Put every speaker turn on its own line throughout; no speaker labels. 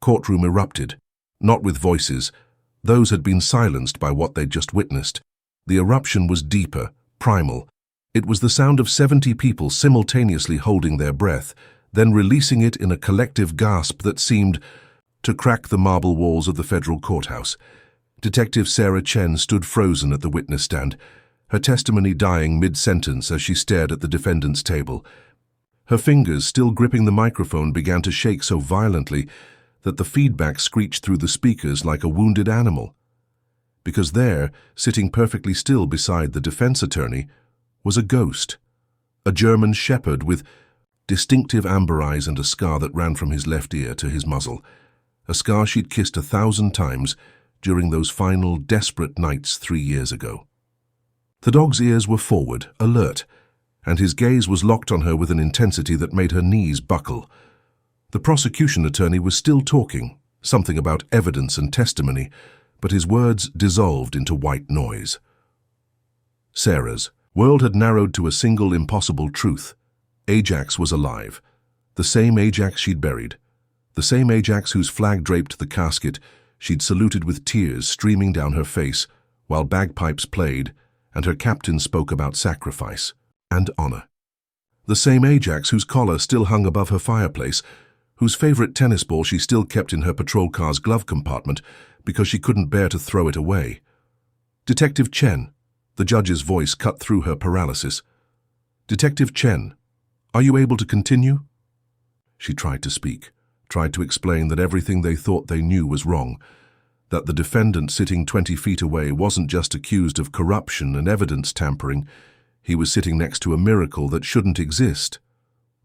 courtroom erupted, not with voices. Those had been silenced by what they'd just witnessed. The eruption was deeper, primal. It was the sound of 70 people simultaneously holding their breath, then releasing it in a collective gasp that seemed to crack the marble walls of the federal courthouse. Detective Sarah Chen stood frozen at the witness stand, her testimony dying mid-sentence as she stared at the defendant's table. Her fingers, still gripping the microphone, began to shake so violently that the feedback screeched through the speakers like a wounded animal. Because there, sitting perfectly still beside the defense attorney, was a ghost, a German shepherd with distinctive amber eyes and a scar that ran from his left ear to his muzzle, a scar she'd kissed 1,000 times during those final, desperate nights 3 years ago. The dog's ears were forward, alert, and his gaze was locked on her with an intensity that made her knees buckle. The prosecution attorney was still talking, something about evidence and testimony, but his words dissolved into white noise. Sarah's world had narrowed to a single impossible truth. Ajax was alive. The same Ajax she'd buried. The same Ajax whose flag draped the casket she'd saluted with tears streaming down her face while bagpipes played and her captain spoke about sacrifice and honor. The same Ajax whose collar still hung above her fireplace, whose favorite tennis ball she still kept in her patrol car's glove compartment because she couldn't bear to throw it away. Detective Chen, the judge's voice cut through her paralysis. Detective Chen, are you able to continue? She tried to speak, tried to explain that everything they thought they knew was wrong, that the defendant sitting 20 feet away wasn't just accused of corruption and evidence tampering, he was sitting next to a miracle that shouldn't exist.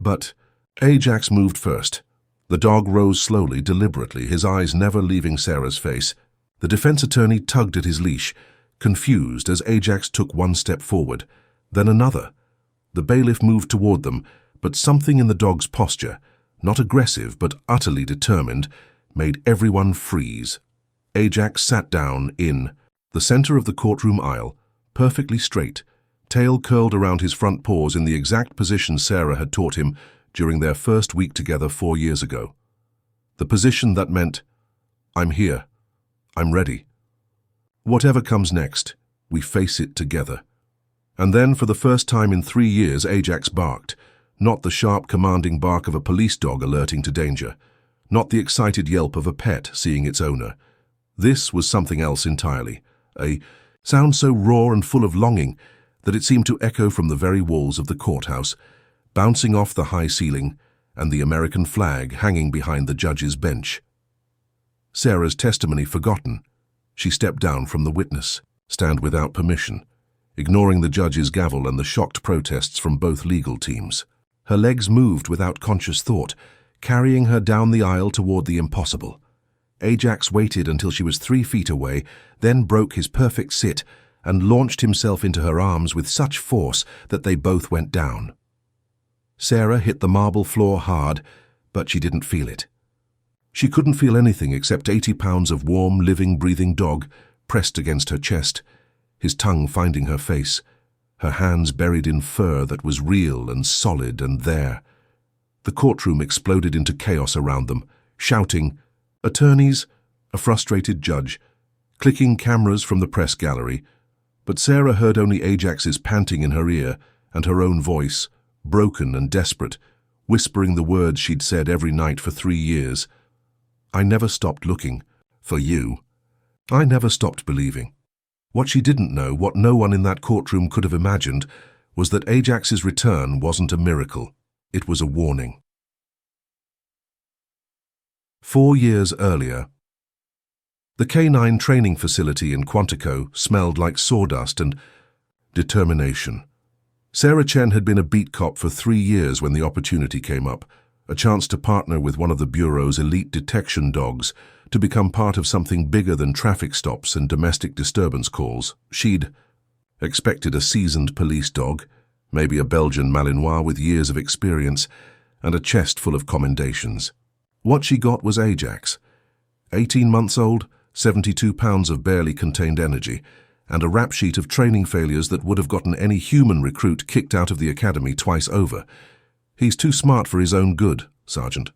But Ajax moved first. The dog rose slowly, deliberately, his eyes never leaving Sarah's face. The defense attorney tugged at his leash, confused as Ajax took one step forward, then another. The bailiff moved toward them, but something in the dog's posture, not aggressive but utterly determined, made everyone freeze. Ajax sat down in the center of the courtroom aisle, perfectly straight, tail curled around his front paws in the exact position Sarah had taught him during their first week together 4 years ago. The position that meant, I'm here, I'm ready. Whatever comes next, we face it together. And then, for the first time in 3 years, Ajax barked, not the sharp, commanding bark of a police dog alerting to danger, not the excited yelp of a pet seeing its owner. This was something else entirely, a sound so raw and full of longing that it seemed to echo from the very walls of the courthouse, bouncing off the high ceiling and the American flag hanging behind the judge's bench. Sarah's testimony forgotten, she stepped down from the witness stand without permission, ignoring the judge's gavel and the shocked protests from both legal teams. Her legs moved without conscious thought, carrying her down the aisle toward the impossible. Ajax waited until she was 3 feet away, then broke his perfect sit and launched himself into her arms with such force that they both went down. Sarah hit the marble floor hard, but she didn't feel it. She couldn't feel anything except 80 pounds of warm, living, breathing dog pressed against her chest, his tongue finding her face, her hands buried in fur that was real and solid and there. The courtroom exploded into chaos around them, shouting, attorneys, a frustrated judge, clicking cameras from the press gallery, but Sarah heard only Ajax's panting in her ear and her own voice, broken and desperate, whispering the words she'd said every night for 3 years. I never stopped looking for you. I never stopped believing. What she didn't know, what no one in that courtroom could have imagined, was that Ajax's return wasn't a miracle. It was a warning. 4 years earlier, the K9 training facility in Quantico smelled like sawdust and determination. Sarah Chen had been a beat cop for 3 years when the opportunity came up, a chance to partner with one of the Bureau's elite detection dogs to become part of something bigger than traffic stops and domestic disturbance calls. She'd expected a seasoned police dog, maybe a Belgian Malinois with years of experience, and a chest full of commendations. What she got was Ajax. 18 months old, 72 pounds of barely contained energy, and a rap sheet of training failures that would have gotten any human recruit kicked out of the academy twice over. He's too smart for his own good, Sergeant.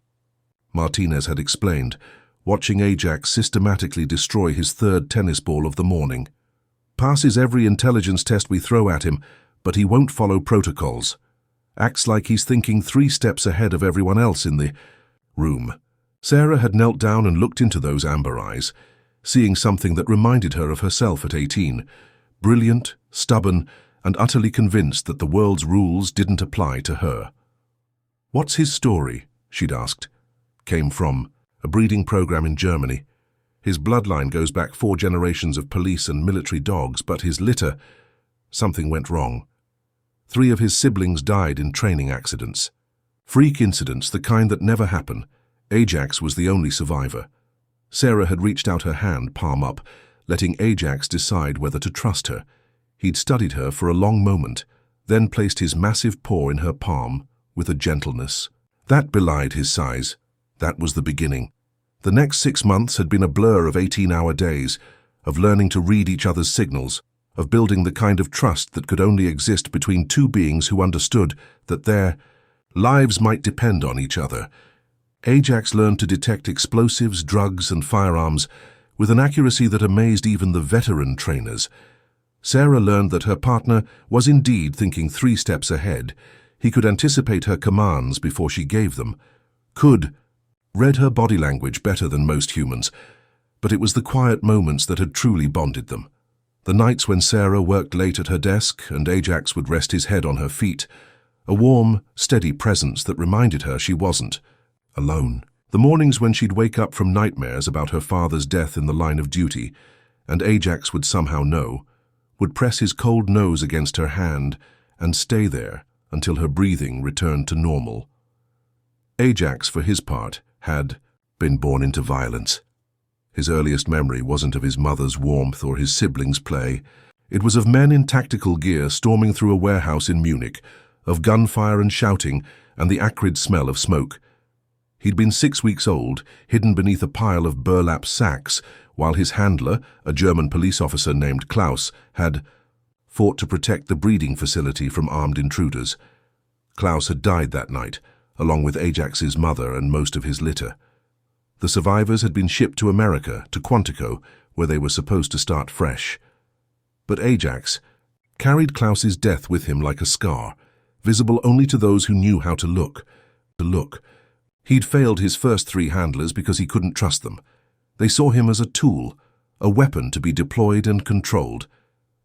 Martinez had explained, watching Ajax systematically destroy his third tennis ball of the morning. Passes every intelligence test we throw at him, but he won't follow protocols. Acts like he's thinking 3 steps ahead of everyone else in the room. Sarah had knelt down and looked into those amber eyes, seeing something that reminded her of herself at 18, brilliant, stubborn, and utterly convinced that the world's rules didn't apply to her. "What's his story?" she'd asked. "Came from a breeding program in Germany. His bloodline goes back 4 generations of police and military dogs, but his litter, something went wrong. 3 of his siblings died in training accidents. Freak incidents, the kind that never happen. Ajax was the only survivor." Sarah had reached out her hand, palm up, letting Ajax decide whether to trust her. He'd studied her for a long moment, then placed his massive paw in her palm with a gentleness that belied his size. That was the beginning. The next 6 months had been a blur of 18-hour days, of learning to read each other's signals, of building the kind of trust that could only exist between 2 beings who understood that their lives might depend on each other. Ajax learned to detect explosives, drugs, and firearms with an accuracy that amazed even the veteran trainers. Sarah learned that her partner was indeed thinking 3 steps ahead. He could anticipate her commands before she gave them, read her body language better than most humans, but it was the quiet moments that had truly bonded them. The nights when Sarah worked late at her desk and Ajax would rest his head on her feet, a warm, steady presence that reminded her she wasn't alone. The mornings when she'd wake up from nightmares about her father's death in the line of duty, and Ajax would somehow know, would press his cold nose against her hand and stay there until her breathing returned to normal. Ajax, for his part, had been born into violence. His earliest memory wasn't of his mother's warmth or his siblings' play. It was of men in tactical gear storming through a warehouse in Munich, of gunfire and shouting and the acrid smell of smoke. He'd been 6 weeks old, hidden beneath a pile of burlap sacks, while his handler, a German police officer named Klaus, had fought to protect the breeding facility from armed intruders. Klaus had died that night, along with Ajax's mother and most of his litter. The survivors had been shipped to America, to Quantico, where they were supposed to start fresh. But Ajax carried Klaus's death with him like a scar, visible only to those who knew how to look. He'd failed his first 3 handlers because he couldn't trust them. They saw him as a tool, a weapon to be deployed and controlled.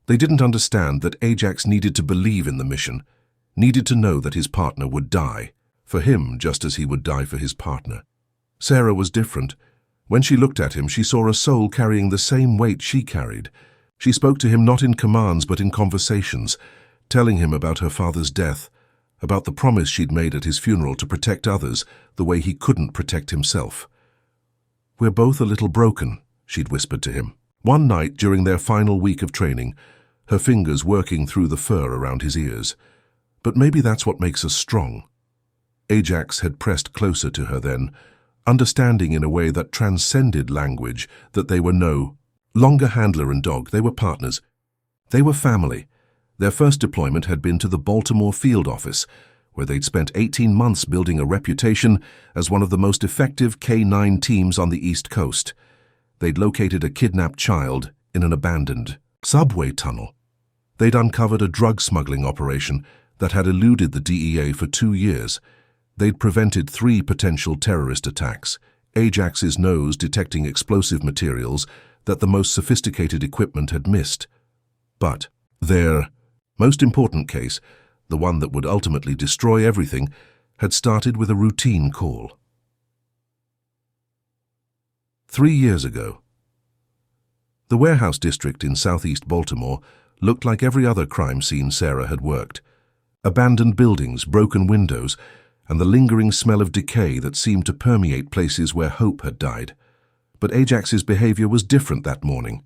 They didn't understand that Ajax needed to believe in the mission, needed to know that his partner would die, for him just as he would die for his partner. Sarah was different. When she looked at him, she saw a soul carrying the same weight she carried. She spoke to him not in commands but in conversations, telling him about her father's death, about the promise she'd made at his funeral to protect others the way he couldn't protect himself. "We're both a little broken," she'd whispered to him. One night during their final week of training, her fingers working through the fur around his ears. "But maybe that's what makes us strong." Ajax had pressed closer to her then, understanding in a way that transcended language that they were no longer handler and dog. They were partners. They were family. Their first deployment had been to the Baltimore field office, where they'd spent 18 months building a reputation as one of the most effective K-9 teams on the East Coast. They'd located a kidnapped child in an abandoned subway tunnel. They'd uncovered a drug smuggling operation that had eluded the DEA for 2 years. They'd prevented 3 potential terrorist attacks, Ajax's nose detecting explosive materials that the most sophisticated equipment had missed. But their most important case, the one that would ultimately destroy everything, had started with a routine call. 3 years ago. The warehouse district in southeast Baltimore looked like every other crime scene Sarah had worked. Abandoned buildings, broken windows, and the lingering smell of decay that seemed to permeate places where hope had died. But Ajax's behavior was different that morning.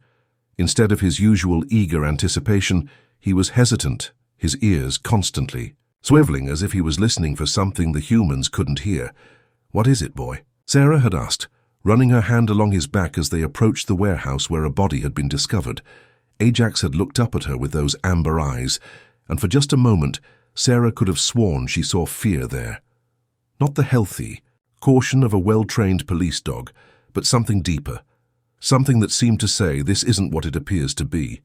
Instead of his usual eager anticipation, he was hesitant, his ears constantly swiveling as if he was listening for something the humans couldn't hear. "What is it, boy?" Sarah had asked, running her hand along his back as they approached the warehouse where a body had been discovered. Ajax had looked up at her with those amber eyes, and for just a moment, Sarah could have sworn she saw fear there. Not the healthy caution of a well-trained police dog, but something deeper, something that seemed to say this isn't what it appears to be.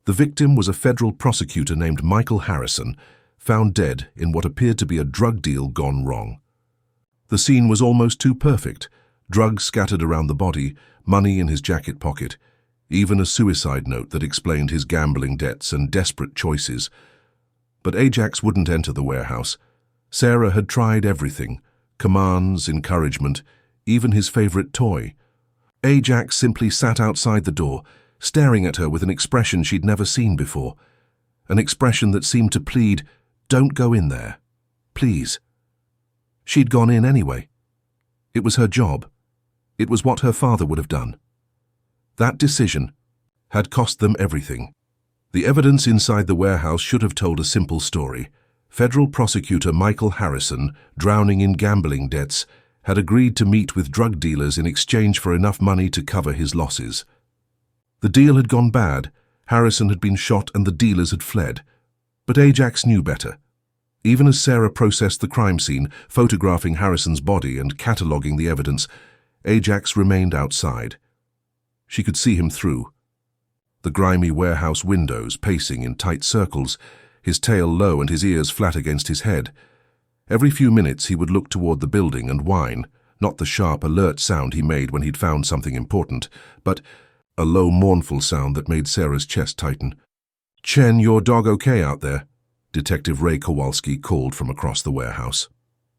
The victim was a federal prosecutor named Michael Harrison, found dead in what appeared to be a drug deal gone wrong. The scene was almost too perfect, drugs scattered around the body, money in his jacket pocket, even a suicide note that explained his gambling debts and desperate choices. But Ajax wouldn't enter the warehouse. Sarah had tried everything, commands, encouragement, even his favorite toy. Ajax simply sat outside the door, staring at her with an expression she'd never seen before, an expression that seemed to plead, "Don't go in there, please." She'd gone in anyway. It was her job. It was what her father would have done. That decision had cost them everything. The evidence inside the warehouse should have told a simple story. Federal prosecutor Michael Harrison, drowning in gambling debts, had agreed to meet with drug dealers in exchange for enough money to cover his losses. The deal had gone bad. Harrison had been shot and the dealers had fled. But Ajax knew better. Even as Sarah processed the crime scene, photographing Harrison's body and cataloguing the evidence, Ajax remained outside. She could see him through. The grimy warehouse windows, pacing in tight circles, his tail low and his ears flat against his head. Every few minutes he would look toward the building and whine, not the sharp, alert sound he made when he'd found something important, but a low, mournful sound that made Sarah's chest tighten. "Chen, your dog okay out there?" Detective Ray Kowalski called from across the warehouse.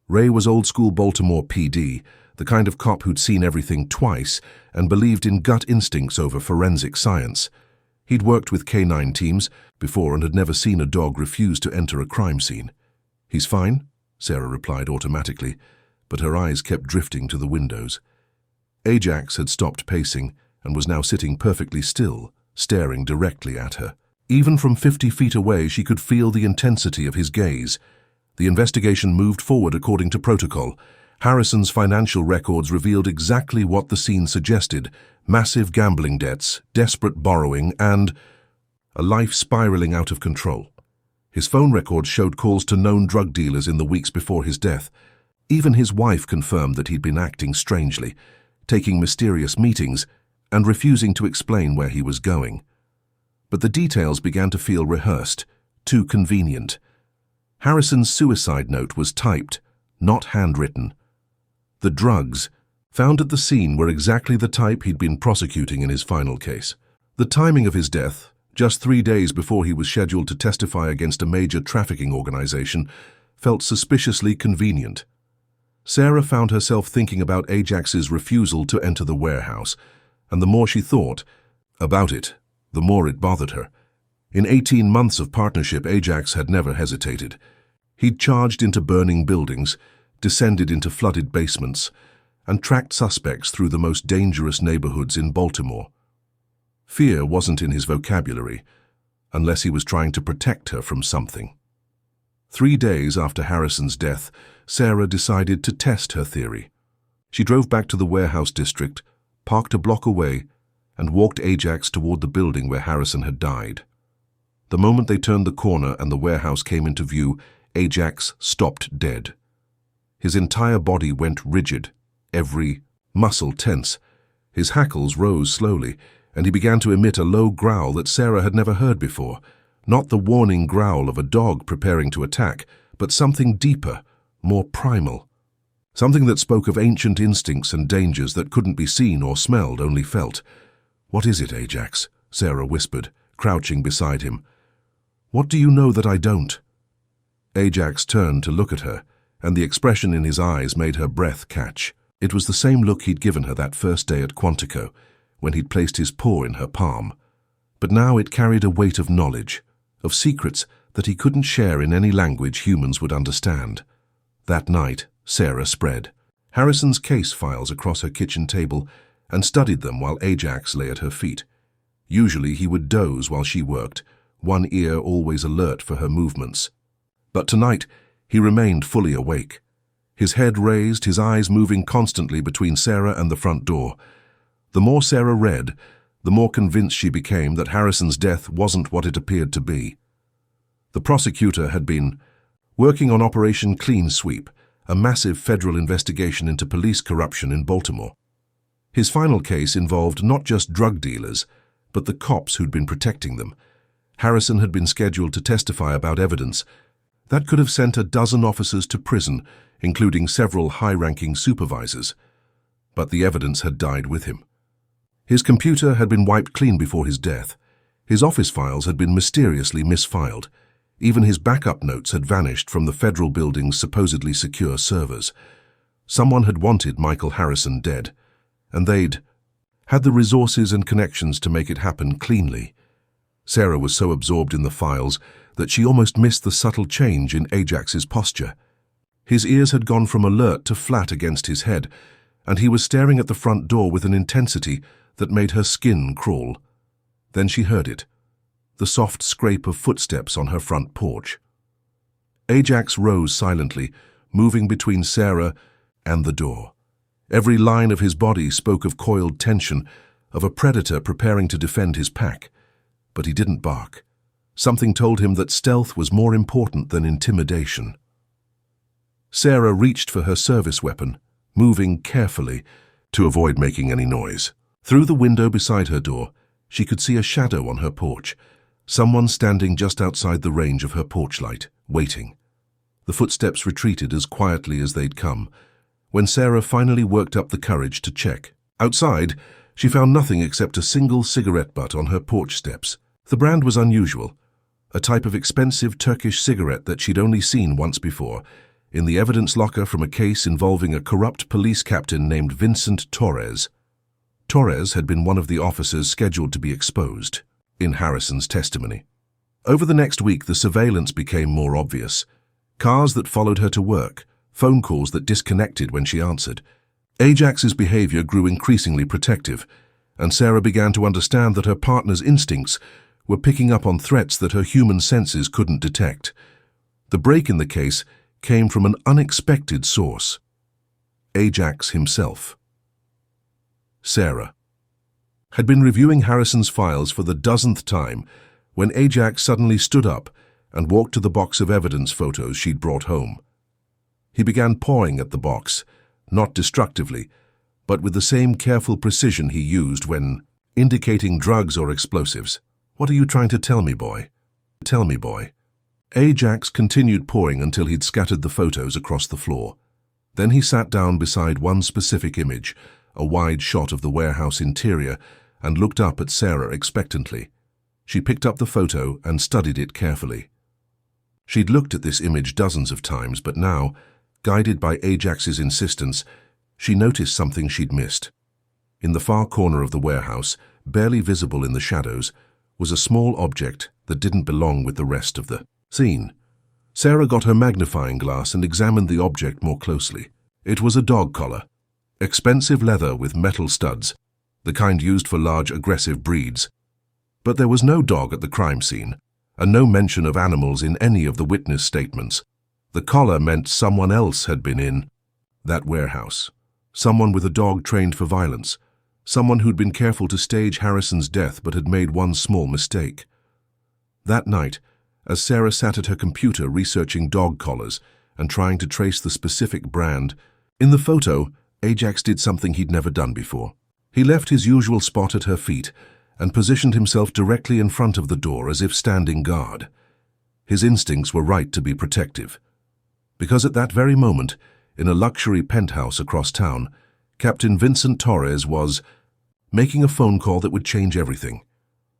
Ray was old-school Baltimore PD, the kind of cop who'd seen everything twice and believed in gut instincts over forensic science. He'd worked with K9 teams before and had never seen a dog refuse to enter a crime scene. "He's fine," Sarah replied automatically, but her eyes kept drifting to the windows. Ajax had stopped pacing and was now sitting perfectly still, staring directly at her. Even from 50 feet away, she could feel the intensity of his gaze. The investigation moved forward according to protocol. Harrison's financial records revealed exactly what the scene suggested: massive gambling debts, desperate borrowing, and a life spiraling out of control. His phone records showed calls to known drug dealers in the weeks before his death. Even his wife confirmed that he'd been acting strangely, taking mysterious meetings and refusing to explain where he was going. But the details began to feel rehearsed, too convenient. Harrison's suicide note was typed, not handwritten. The drugs found at the scene were exactly the type he'd been prosecuting in his final case. The timing of his death, just 3 days before he was scheduled to testify against a major trafficking organization, felt suspiciously convenient. Sarah found herself thinking about Ajax's refusal to enter the warehouse, and the more she thought about it, the more it bothered her. In 18 months of partnership, Ajax had never hesitated. He'd charged into burning buildings, descended into flooded basements, and tracked suspects through the most dangerous neighborhoods in Baltimore. Fear wasn't in his vocabulary, unless he was trying to protect her from something. 3 days after Harrison's death, Sarah decided to test her theory. She drove back to the warehouse district, parked a block away, and walked Ajax toward the building where Harrison had died. The moment they turned the corner and the warehouse came into view, Ajax stopped dead. His entire body went rigid, every muscle tense. His hackles rose slowly, and he began to emit a low growl that Sarah had never heard before. Not the warning growl of a dog preparing to attack, but something deeper, more primal. Something that spoke of ancient instincts and dangers that couldn't be seen or smelled, only felt. "What is it, Ajax?" Sarah whispered, crouching beside him. "What do you know that I don't?" Ajax turned to look at her, and the expression in his eyes made her breath catch. It was the same look he'd given her that first day at Quantico, when he'd placed his paw in her palm. But now it carried a weight of knowledge, of secrets that he couldn't share in any language humans would understand. That night, Sarah spread Harrison's case files across her kitchen table and studied them while Ajax lay at her feet. Usually he would doze while she worked, one ear always alert for her movements. But tonight, he remained fully awake. His head raised, his eyes moving constantly between Sarah and the front door. The more Sarah read, the more convinced she became that Harrison's death wasn't what it appeared to be. The prosecutor had been working on Operation Clean Sweep, a massive federal investigation into police corruption in Baltimore. His final case involved not just drug dealers, but the cops who'd been protecting them. Harrison had been scheduled to testify about evidence that could have sent a dozen officers to prison, including several high-ranking supervisors. But the evidence had died with him. His computer had been wiped clean before his death. His office files had been mysteriously misfiled. Even his backup notes had vanished from the federal building's supposedly secure servers. Someone had wanted Michael Harrison dead, and they'd had the resources and connections to make it happen cleanly. Sarah was so absorbed in the files that she almost missed the subtle change in Ajax's posture. His ears had gone from alert to flat against his head, and he was staring at the front door with an intensity that made her skin crawl. Then she heard it, the soft scrape of footsteps on her front porch. Ajax rose silently, moving between Sarah and the door. Every line of his body spoke of coiled tension, of a predator preparing to defend his pack. But he didn't bark. Something told him that stealth was more important than intimidation. Sarah reached for her service weapon, moving carefully to avoid making any noise. Through the window beside her door, she could see a shadow on her porch, someone standing just outside the range of her porch light, waiting. The footsteps retreated as quietly as they'd come. When Sarah finally worked up the courage to check, outside, she found nothing except a single cigarette butt on her porch steps. The brand was unusual, a type of expensive Turkish cigarette that she'd only seen once before, in the evidence locker from a case involving a corrupt police captain named Vincent Torres. Torres had been one of the officers scheduled to be exposed in Harrison's testimony. Over the next week, the surveillance became more obvious. Cars that followed her to work, phone calls that disconnected when she answered. Ajax's behavior grew increasingly protective, and Sarah began to understand that her partner's instincts were picking up on threats that her human senses couldn't detect. The break in the case came from an unexpected source: Ajax himself. Sarah had been reviewing Harrison's files for the dozenth time when Ajax suddenly stood up and walked to the box of evidence photos she'd brought home. He began pawing at the box, not destructively, but with the same careful precision he used when indicating drugs or explosives. "What are you trying to tell me, boy? Tell me, boy." Ajax continued pawing until he'd scattered the photos across the floor. Then he sat down beside one specific image, a wide shot of the warehouse interior, and looked up at Sarah expectantly. She picked up the photo and studied it carefully. She'd looked at this image dozens of times, but now, guided by Ajax's insistence, she noticed something she'd missed. In the far corner of the warehouse, barely visible in the shadows, was a small object that didn't belong with the rest of the scene. Sarah got her magnifying glass and examined the object more closely. It was a dog collar, expensive leather with metal studs, the kind used for large aggressive breeds. But there was no dog at the crime scene, and no mention of animals in any of the witness statements. The collar meant someone else had been in that warehouse. Someone with a dog trained for violence. Someone who'd been careful to stage Harrison's death but had made one small mistake. That night, as Sarah sat at her computer researching dog collars and trying to trace the specific brand, in the photo, Ajax did something he'd never done before. He left his usual spot at her feet and positioned himself directly in front of the door as if standing guard. His instincts were right to be protective. Because at that very moment, in a luxury penthouse across town, Captain Vincent Torres was making a phone call that would change everything.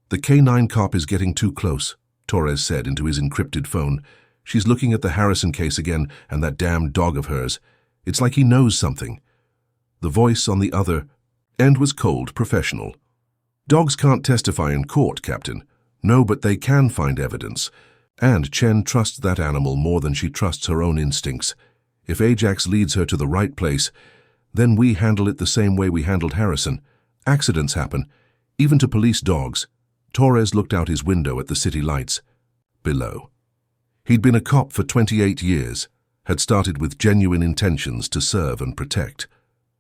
"The K9 cop is getting too close," Torres said into his encrypted phone. "She's looking at the Harrison case again, and that damn dog of hers. It's like he knows something." The voice on the other end was cold, professional. "Dogs can't testify in court, Captain." "No, but they can find evidence. And Chen trusts that animal more than she trusts her own instincts. If Ajax leads her to the right place, then we handle it the same way we handled Harrison. Accidents happen, even to police dogs." Torres looked out his window at the city lights below. He'd been a cop for 28 years, had started with genuine intentions to serve and protect.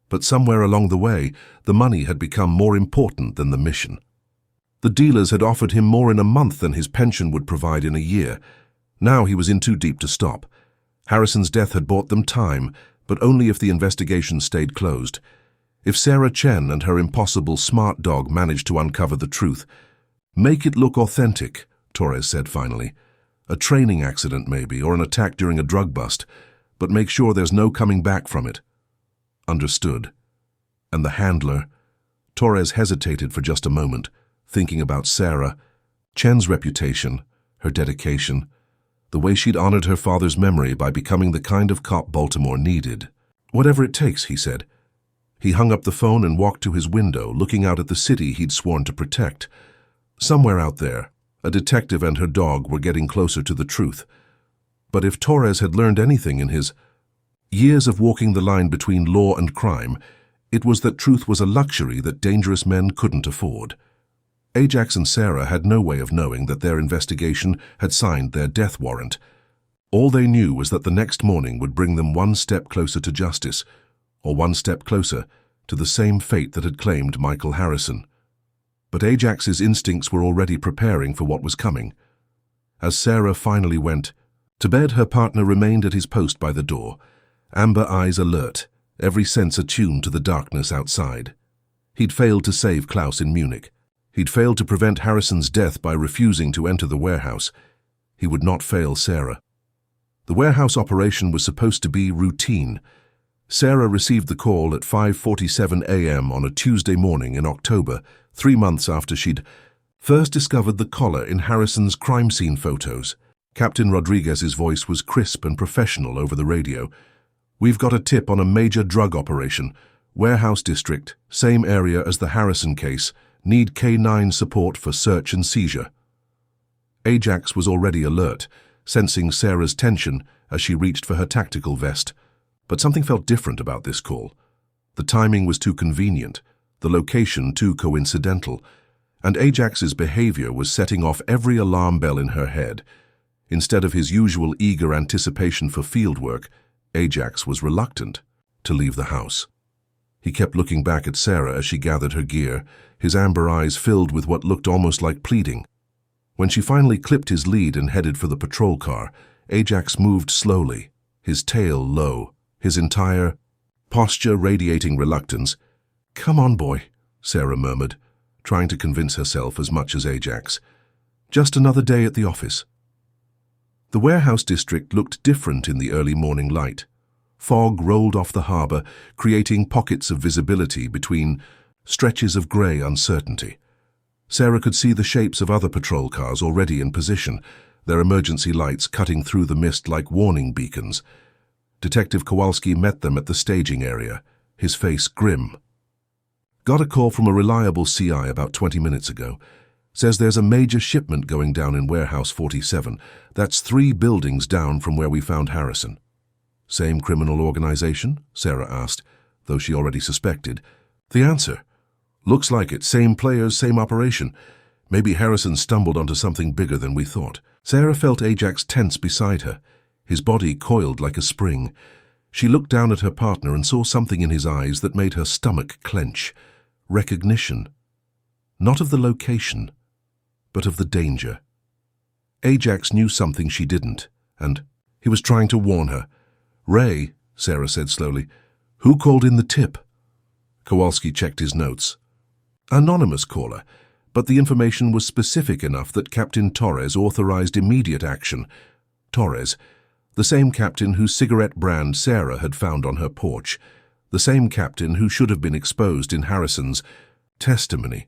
But somewhere along the way, the money had become more important than the mission. The dealers had offered him more in a month than his pension would provide in a year. Now he was in too deep to stop. Harrison's death had bought them time, but only if the investigation stayed closed. If Sarah Chen and her impossible smart dog managed to uncover the truth, "Make it look authentic," Torres said finally. "A training accident maybe, or an attack during a drug bust, but make sure there's no coming back from it." Understood. And the handler? Torres hesitated for just a moment, thinking about Sarah, Chen's reputation, her dedication, the way she'd honored her father's memory by becoming the kind of cop Baltimore needed. "Whatever it takes," he said. He hung up the phone and walked to his window, looking out at the city he'd sworn to protect. Somewhere out there, a detective and her dog were getting closer to the truth. But if Torres had learned anything in his years of walking the line between law and crime, it was that truth was a luxury that dangerous men couldn't afford. Ajax and Sarah had no way of knowing that their investigation had signed their death warrant. All they knew was that the next morning would bring them one step closer to justice, or one step closer to the same fate that had claimed Michael Harrison. But Ajax's instincts were already preparing for what was coming. As Sarah finally went to bed, her partner remained at his post by the door, amber eyes alert, every sense attuned to the darkness outside. He'd failed to save Klaus in Munich. He'd failed to prevent Harrison's death by refusing to enter the warehouse. He would not fail Sarah. The warehouse operation was supposed to be routine. Sarah received the call at 5:47 a.m. on a Tuesday morning in October, 3 months after she'd first discovered the collar in Harrison's crime scene photos. Captain Rodriguez's voice was crisp and professional over the radio. "We've got a tip on a major drug operation. Warehouse district, same area as the Harrison case. Need K9 support for search and seizure." Ajax was already alert, sensing Sarah's tension as she reached for her tactical vest. But something felt different about this call. The timing was too convenient, the location too coincidental, and Ajax's behavior was setting off every alarm bell in her head. Instead of his usual eager anticipation for fieldwork, Ajax was reluctant to leave the house. He kept looking back at Sarah as she gathered her gear, his amber eyes filled with what looked almost like pleading. When she finally clipped his lead and headed for the patrol car, Ajax moved slowly, his tail low, his entire posture radiating reluctance. "Come on, boy," Sarah murmured, trying to convince herself as much as Ajax. "Just another day at the office." The warehouse district looked different in the early morning light. Fog rolled off the harbor, creating pockets of visibility between stretches of grey uncertainty. Sarah could see the shapes of other patrol cars already in position, their emergency lights cutting through the mist like warning beacons. Detective Kowalski met them at the staging area, his face grim. "Got a call from a reliable CI about 20 minutes ago. Says there's a major shipment going down in Warehouse 47. That's 3 buildings down from where we found Harrison." "Same criminal organization?" Sarah asked, though she already suspected. The answer: "Looks like it. Same players, same operation. Maybe Harrison stumbled onto something bigger than we thought." Sarah felt Ajax tense beside her, his body coiled like a spring. She looked down at her partner and saw something in his eyes that made her stomach clench. Recognition. Not of the location, but of the danger. Ajax knew something she didn't, and he was trying to warn her. "Ray," Sarah said slowly, "who called in the tip?" Kowalski checked his notes. "Anonymous caller, but the information was specific enough that Captain Torres authorized immediate action." Torres, the same captain whose cigarette brand Sarah had found on her porch, the same captain who should have been exposed in Harrison's testimony.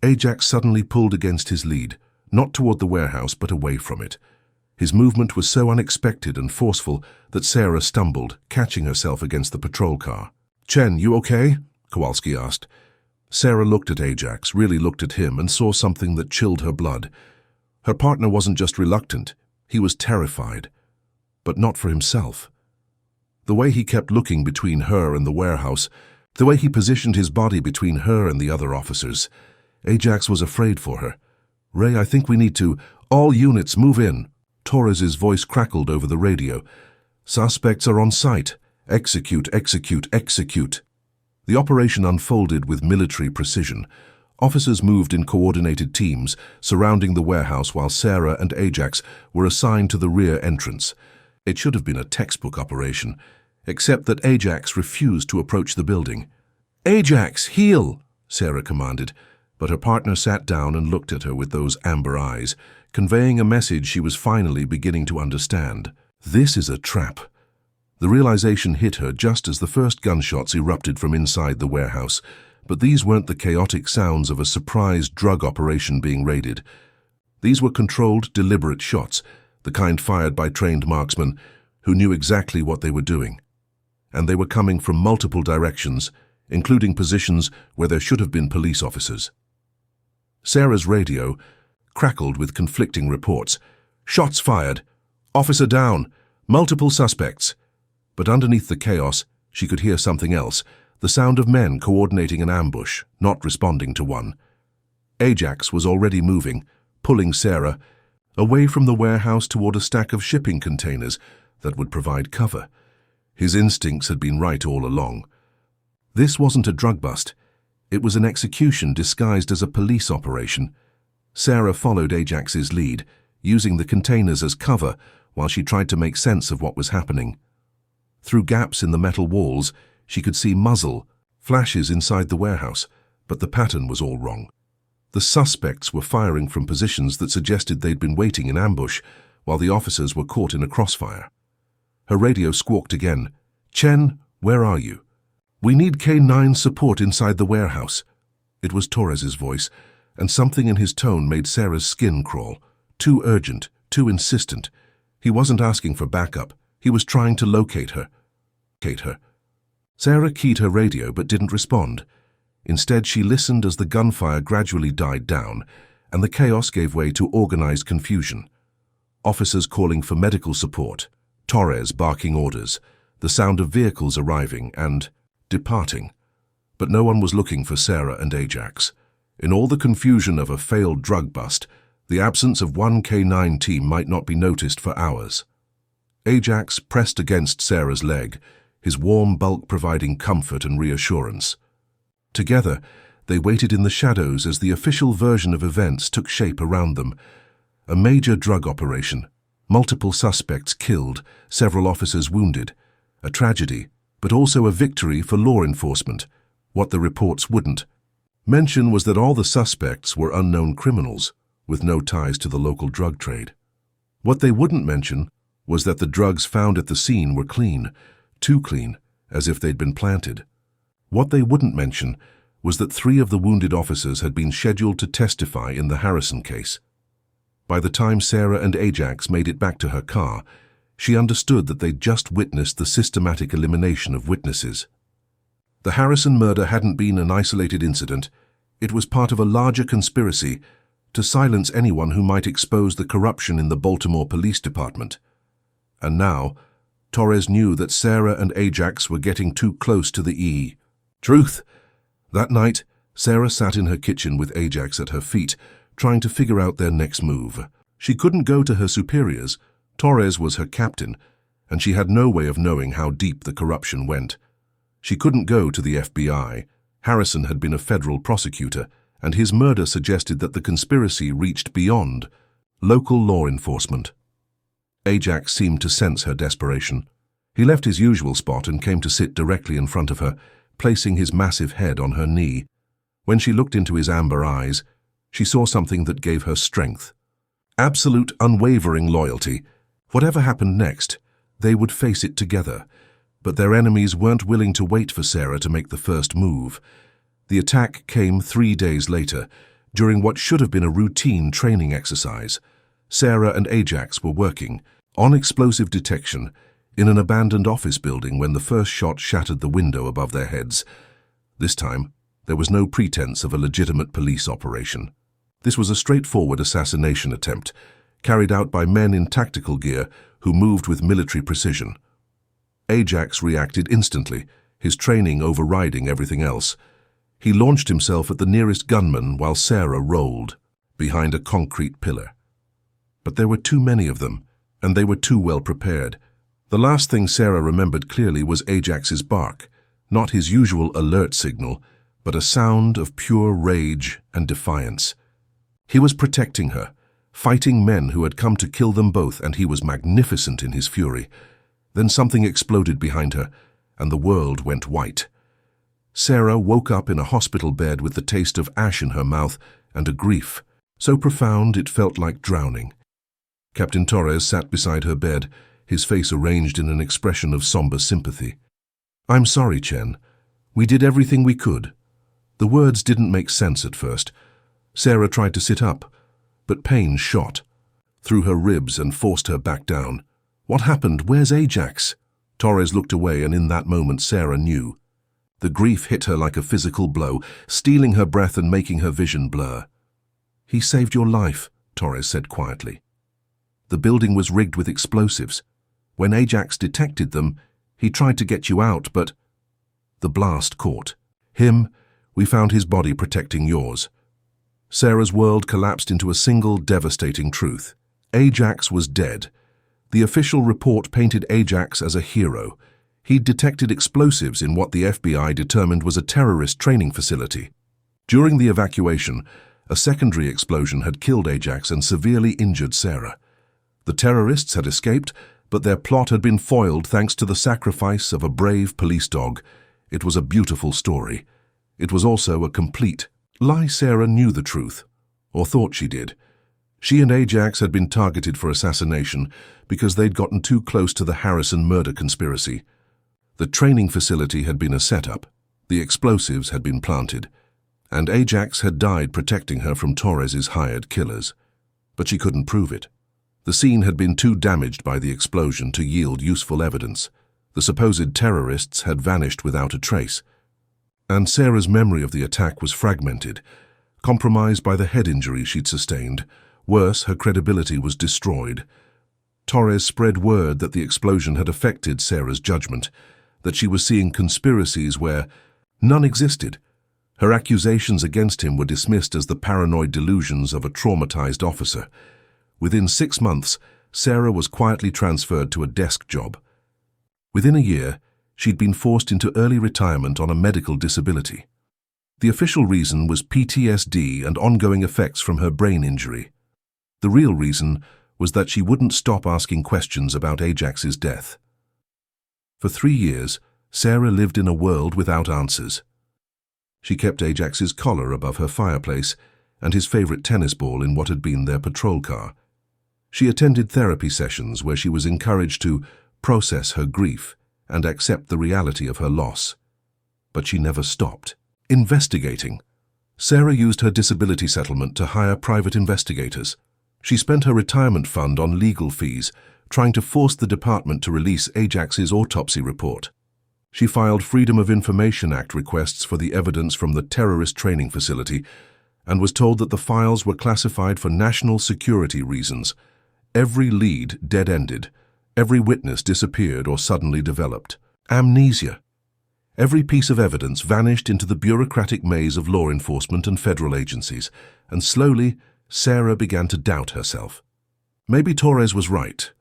Ajax suddenly pulled against his lead, not toward the warehouse but away from it. His movement was so unexpected and forceful that Sarah stumbled, catching herself against the patrol car. "Chen, you okay?" Kowalski asked. Sarah looked at Ajax, really looked at him, and saw something that chilled her blood. Her partner wasn't just reluctant, he was terrified. But not for himself. The way he kept looking between her and the warehouse, the way he positioned his body between her and the other officers, Ajax was afraid for her. "Ray, I think we need to. All units, move in." Torres's voice crackled over the radio. "Suspects are on site. Execute, execute, execute." The operation unfolded with military precision. Officers moved in coordinated teams, surrounding the warehouse while Sarah and Ajax were assigned to the rear entrance. It should have been a textbook operation, except that Ajax refused to approach the building. "Ajax, heel!" Sarah commanded, but her partner sat down and looked at her with those amber eyes, conveying a message she was finally beginning to understand. This is a trap. The realization hit her just as the first gunshots erupted from inside the warehouse, but these weren't the chaotic sounds of a surprise drug operation being raided. These were controlled, deliberate shots, the kind fired by trained marksmen who knew exactly what they were doing. And they were coming from multiple directions, including positions where there should have been police officers. Sarah's radio crackled with conflicting reports. "Shots fired! Officer down! Multiple suspects!" But underneath the chaos, she could hear something else, the sound of men coordinating an ambush, not responding to one. Ajax was already moving, pulling Sarah away from the warehouse toward a stack of shipping containers that would provide cover. His instincts had been right all along. This wasn't a drug bust. It was an execution disguised as a police operation. Sarah followed Ajax's lead, using the containers as cover while she tried to make sense of what was happening. Through gaps in the metal walls, she could see muzzle flashes inside the warehouse, but the pattern was all wrong. The suspects were firing from positions that suggested they'd been waiting in ambush, while the officers were caught in a crossfire. Her radio squawked again. "Chen, where are you? We need K9 support inside the warehouse." It was Torres's voice, and something in his tone made Sarah's skin crawl. Too urgent, too insistent. He wasn't asking for backup. He was trying to locate her. Sarah keyed her radio but didn't respond. Instead, she listened as the gunfire gradually died down, and the chaos gave way to organized confusion. Officers calling for medical support, Torres barking orders, the sound of vehicles arriving and departing. But no one was looking for Sarah and Ajax. In all the confusion of a failed drug bust, the absence of one K9 team might not be noticed for hours. Ajax pressed against Sarah's leg, his warm bulk providing comfort and reassurance. Together, they waited in the shadows as the official version of events took shape around them. A major drug operation, multiple suspects killed, several officers wounded. A tragedy, but also a victory for law enforcement. What the reports wouldn't mention was that all the suspects were unknown criminals, with no ties to the local drug trade. What they wouldn't mention was that the drugs found at the scene were clean, too clean, as if they'd been planted. What they wouldn't mention was that 3 of the wounded officers had been scheduled to testify in the Harrison case. By the time Sarah and Ajax made it back to her car, she understood that they'd just witnessed the systematic elimination of witnesses. The Harrison murder hadn't been an isolated incident. It was part of a larger conspiracy to silence anyone who might expose the corruption in the Baltimore Police Department. And now, Torres knew that Sarah and Ajax were getting too close to the truth. That night, Sarah sat in her kitchen with Ajax at her feet, trying to figure out their next move. She couldn't go to her superiors. Torres was her captain, and she had no way of knowing how deep the corruption went. She couldn't go to the FBI. Harrison had been a federal prosecutor, and his murder suggested that the conspiracy reached beyond local law enforcement. Ajax seemed to sense her desperation. He left his usual spot and came to sit directly in front of her, placing his massive head on her knee. When she looked into his amber eyes, she saw something that gave her strength. Absolute, unwavering loyalty. Whatever happened next, they would face it together. But their enemies weren't willing to wait for Sarah to make the first move. The attack came 3 days later, during what should have been a routine training exercise. Sarah and Ajax were working on explosive detection in an abandoned office building when the first shot shattered the window above their heads. This time, there was no pretense of a legitimate police operation. This was a straightforward assassination attempt, carried out by men in tactical gear who moved with military precision. Ajax reacted instantly, his training overriding everything else. He launched himself at the nearest gunman while Sarah rolled behind a concrete pillar. But there were too many of them, and they were too well prepared. The last thing Sarah remembered clearly was Ajax's bark, not his usual alert signal, but a sound of pure rage and defiance. He was protecting her, fighting men who had come to kill them both, and he was magnificent in his fury. Then something exploded behind her, and the world went white. Sarah woke up in a hospital bed with the taste of ash in her mouth and a grief so profound it felt like drowning. Captain Torres sat beside her bed, his face arranged in an expression of somber sympathy. "I'm sorry, Chen. We did everything we could." The words didn't make sense at first. Sarah tried to sit up, but pain shot through her ribs and forced her back down. "What happened? Where's Ajax?" Torres looked away, and in that moment Sarah knew. The grief hit her like a physical blow, stealing her breath and making her vision blur. "He saved your life," Torres said quietly. "The building was rigged with explosives. When Ajax detected them, he tried to get you out, but the blast caught him. We found his body protecting yours." Sarah's world collapsed into a single devastating truth. Ajax was dead. The official report painted Ajax as a hero. He'd detected explosives in what the FBI determined was a terrorist training facility. During the evacuation, a secondary explosion had killed Ajax and severely injured Sarah. The terrorists had escaped, but their plot had been foiled thanks to the sacrifice of a brave police dog. It was a beautiful story. It was also a complete lie. Sarah knew the truth, or thought she did. She and Ajax had been targeted for assassination because they'd gotten too close to the Harrison murder conspiracy. The training facility had been a setup. The explosives had been planted, and Ajax had died protecting her from Torres's hired killers. But she couldn't prove it. The scene had been too damaged by the explosion to yield useful evidence. The supposed terrorists had vanished without a trace. And Sarah's memory of the attack was fragmented, compromised by the head injury she'd sustained. Worse, her credibility was destroyed. Torres spread word that the explosion had affected Sarah's judgment, that she was seeing conspiracies where none existed. Her accusations against him were dismissed as the paranoid delusions of a traumatized officer. Within 6 months, Sarah was quietly transferred to a desk job. Within a year, she'd been forced into early retirement on a medical disability. The official reason was PTSD and ongoing effects from her brain injury. The real reason was that she wouldn't stop asking questions about Ajax's death. For 3 years, Sarah lived in a world without answers. She kept Ajax's collar above her fireplace and his favorite tennis ball in what had been their patrol car. She attended therapy sessions where she was encouraged to process her grief and accept the reality of her loss. But she never stopped investigating. Sarah used her disability settlement to hire private investigators. She spent her retirement fund on legal fees, trying to force the department to release Ajax's autopsy report. She filed Freedom of Information Act requests for the evidence from the terrorist training facility and was told that the files were classified for national security reasons. Every lead dead-ended. Every witness disappeared or suddenly developed amnesia. Every piece of evidence vanished into the bureaucratic maze of law enforcement and federal agencies, and slowly, Sarah began to doubt herself. Maybe Torres was right.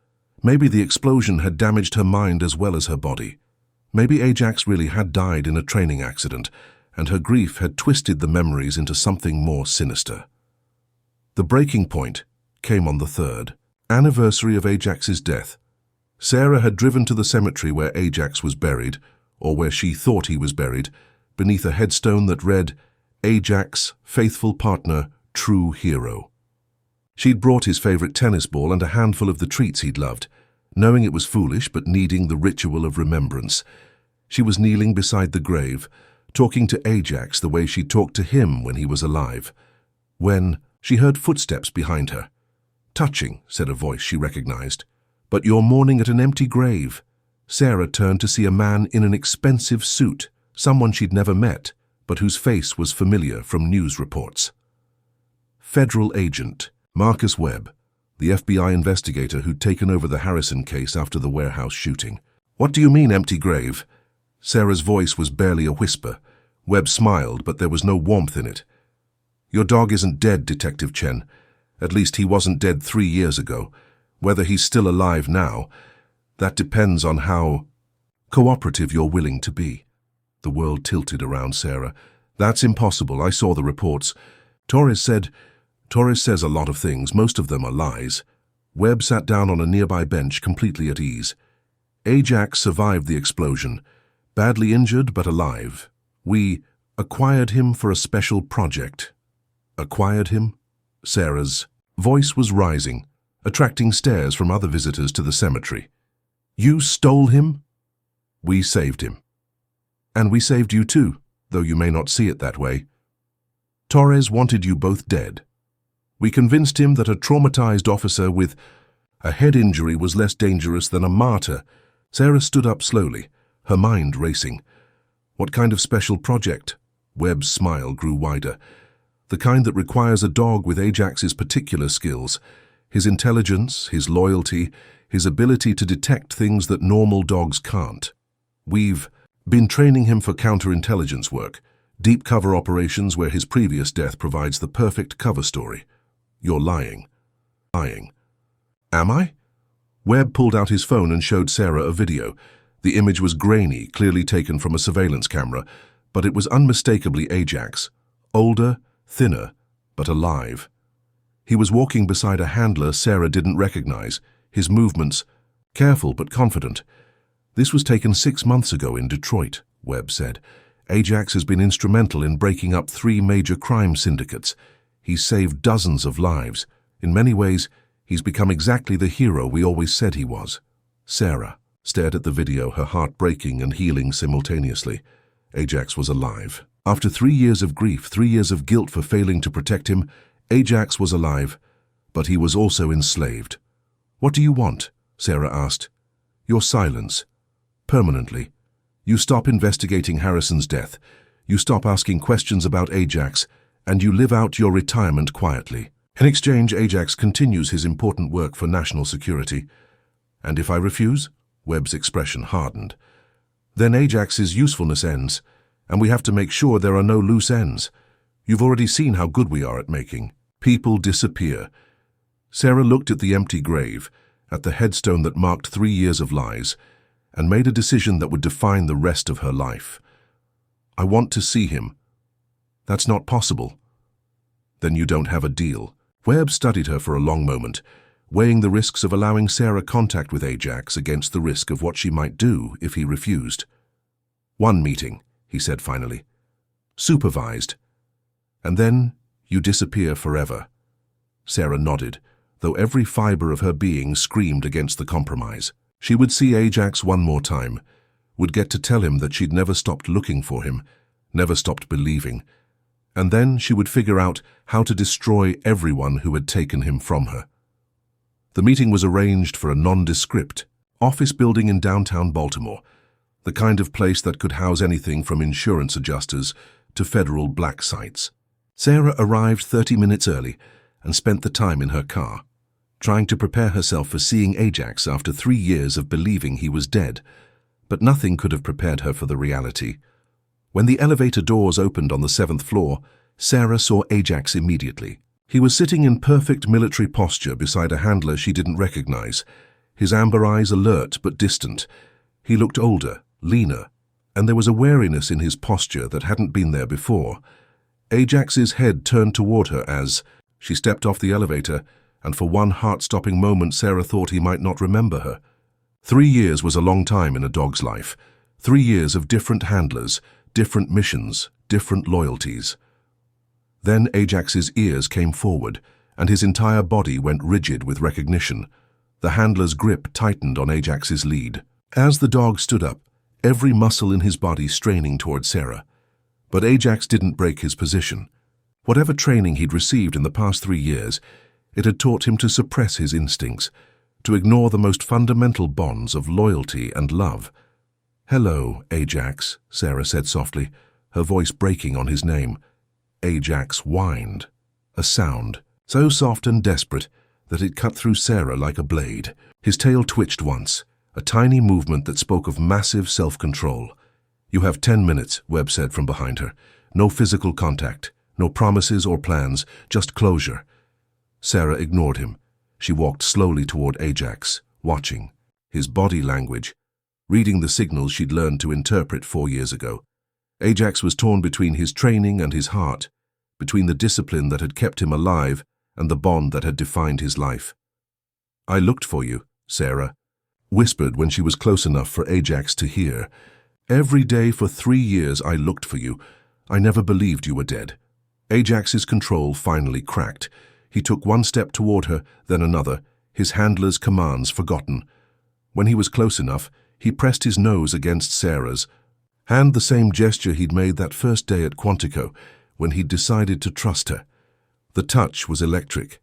Maybe the explosion had damaged her mind as well as her body. Maybe Ajax really had died in a training accident, and her grief had twisted the memories into something more sinister. The breaking point came on the 3rd anniversary of Ajax's death. Sarah had driven to the cemetery where Ajax was buried, or where she thought he was buried, beneath a headstone that read, "Ajax, faithful partner, true hero." She'd brought his favorite tennis ball and a handful of the treats he'd loved, knowing it was foolish but needing the ritual of remembrance. She was kneeling beside the grave, talking to Ajax the way she talked to him when he was alive, when she heard footsteps behind her. "Touching," said a voice she recognized. "But you're mourning at an empty grave." Sarah turned to see a man in an expensive suit, someone she'd never met, but whose face was familiar from news reports. Federal agent Marcus Webb, the FBI investigator who'd taken over the Harrison case after the warehouse shooting. "What do you mean, empty grave?" Sarah's voice was barely a whisper. Webb smiled, but there was no warmth in it. "Your dog isn't dead, Detective Chen. At least he wasn't dead 3 years ago. Whether he's still alive now, that depends on how cooperative you're willing to be." The world tilted around Sarah. "That's impossible. I saw the reports. Torres says a lot of things. Most of them are lies." Webb sat down on a nearby bench, completely at ease. "Ajax survived the explosion. Badly injured, but alive. We acquired him for a special project. Acquired him? Sarah's voice was rising, attracting stares from other visitors to the cemetery. You stole him? We saved him. And we saved you too, though you may not see it that way. Torres wanted you both dead. We convinced him that a traumatized officer with a head injury was less dangerous than a martyr. Sarah stood up slowly, her mind racing. What kind of special project? Webb's smile grew wider. The kind that requires a dog with Ajax's particular skills, his intelligence, his loyalty, his ability to detect things that normal dogs can't. We've been training him for counterintelligence work, deep cover operations where his previous death provides the perfect cover story. You're lying. Lying. Am I? Webb pulled out his phone and showed Sarah a video. The image was grainy, clearly taken from a surveillance camera, but it was unmistakably Ajax. Older, thinner, but alive. He was walking beside a handler Sarah didn't recognize, his movements careful but confident. This was taken 6 months ago in Detroit, Webb said. Ajax has been instrumental in breaking up 3 major crime syndicates. He's saved dozens of lives. In many ways, he's become exactly the hero we always said he was. Sarah stared at the video, her heart breaking and healing simultaneously. Ajax was alive. After 3 years of grief, 3 years of guilt for failing to protect him, Ajax was alive, but he was also enslaved. What do you want? Sarah asked. Your silence. Permanently. You stop investigating Harrison's death. You stop asking questions about Ajax, and you live out your retirement quietly. In exchange, Ajax continues his important work for national security. And if I refuse? Webb's expression hardened. Then Ajax's usefulness ends, and we have to make sure there are no loose ends. You've already seen how good we are at making people disappear. Sarah looked at the empty grave, at the headstone that marked 3 years of lies, and made a decision that would define the rest of her life. I want to see him. That's not possible. Then you don't have a deal. Webb studied her for a long moment, weighing the risks of allowing Sarah contact with Ajax against the risk of what she might do if he refused. 1 meeting, he said finally. Supervised. And then you disappear forever. Sarah nodded, though every fiber of her being screamed against the compromise. She would see Ajax one more time, would get to tell him that she'd never stopped looking for him, never stopped believing, and then she would figure out how to destroy everyone who had taken him from her. The meeting was arranged for a nondescript office building in downtown Baltimore, the kind of place that could house anything from insurance adjusters to federal black sites. Sarah arrived 30 minutes early and spent the time in her car, trying to prepare herself for seeing Ajax after 3 years of believing he was dead. But nothing could have prepared her for the reality. When the elevator doors opened on the 7th floor, Sarah saw Ajax immediately. He was sitting in perfect military posture beside a handler she didn't recognize, his amber eyes alert but distant. He looked older, leaner, and there was a wariness in his posture that hadn't been there before. Ajax's head turned toward her as she stepped off the elevator, and for one heart-stopping moment Sarah thought he might not remember her. 3 years was a long time in a dog's life. 3 years of different handlers, different missions, different loyalties. Then Ajax's ears came forward, and his entire body went rigid with recognition. The handler's grip tightened on Ajax's lead. As the dog stood up, every muscle in his body straining toward Sarah. But Ajax didn't break his position. Whatever training he'd received in the past 3 years, it had taught him to suppress his instincts, to ignore the most fundamental bonds of loyalty and love. "Hello, Ajax," Sarah said softly, her voice breaking on his name. Ajax whined, a sound so soft and desperate that it cut through Sarah like a blade. His tail twitched once, a tiny movement that spoke of massive self-control. "You have 10 minutes, Webb said from behind her. No physical contact, no promises or plans, just closure." Sarah ignored him. She walked slowly toward Ajax, watching, his body language, reading the signals she'd learned to interpret 4 years ago. Ajax was torn between his training and his heart, between the discipline that had kept him alive and the bond that had defined his life. "I looked for you," Sarah whispered when she was close enough for Ajax to hear. Every day for 3 years I looked for you. I never believed you were dead. Ajax's control finally cracked. He took one step toward her, then another, his handler's commands forgotten. When he was close enough, he pressed his nose against Sarah's, the same gesture he'd made that first day at Quantico, when he'd decided to trust her. The touch was electric.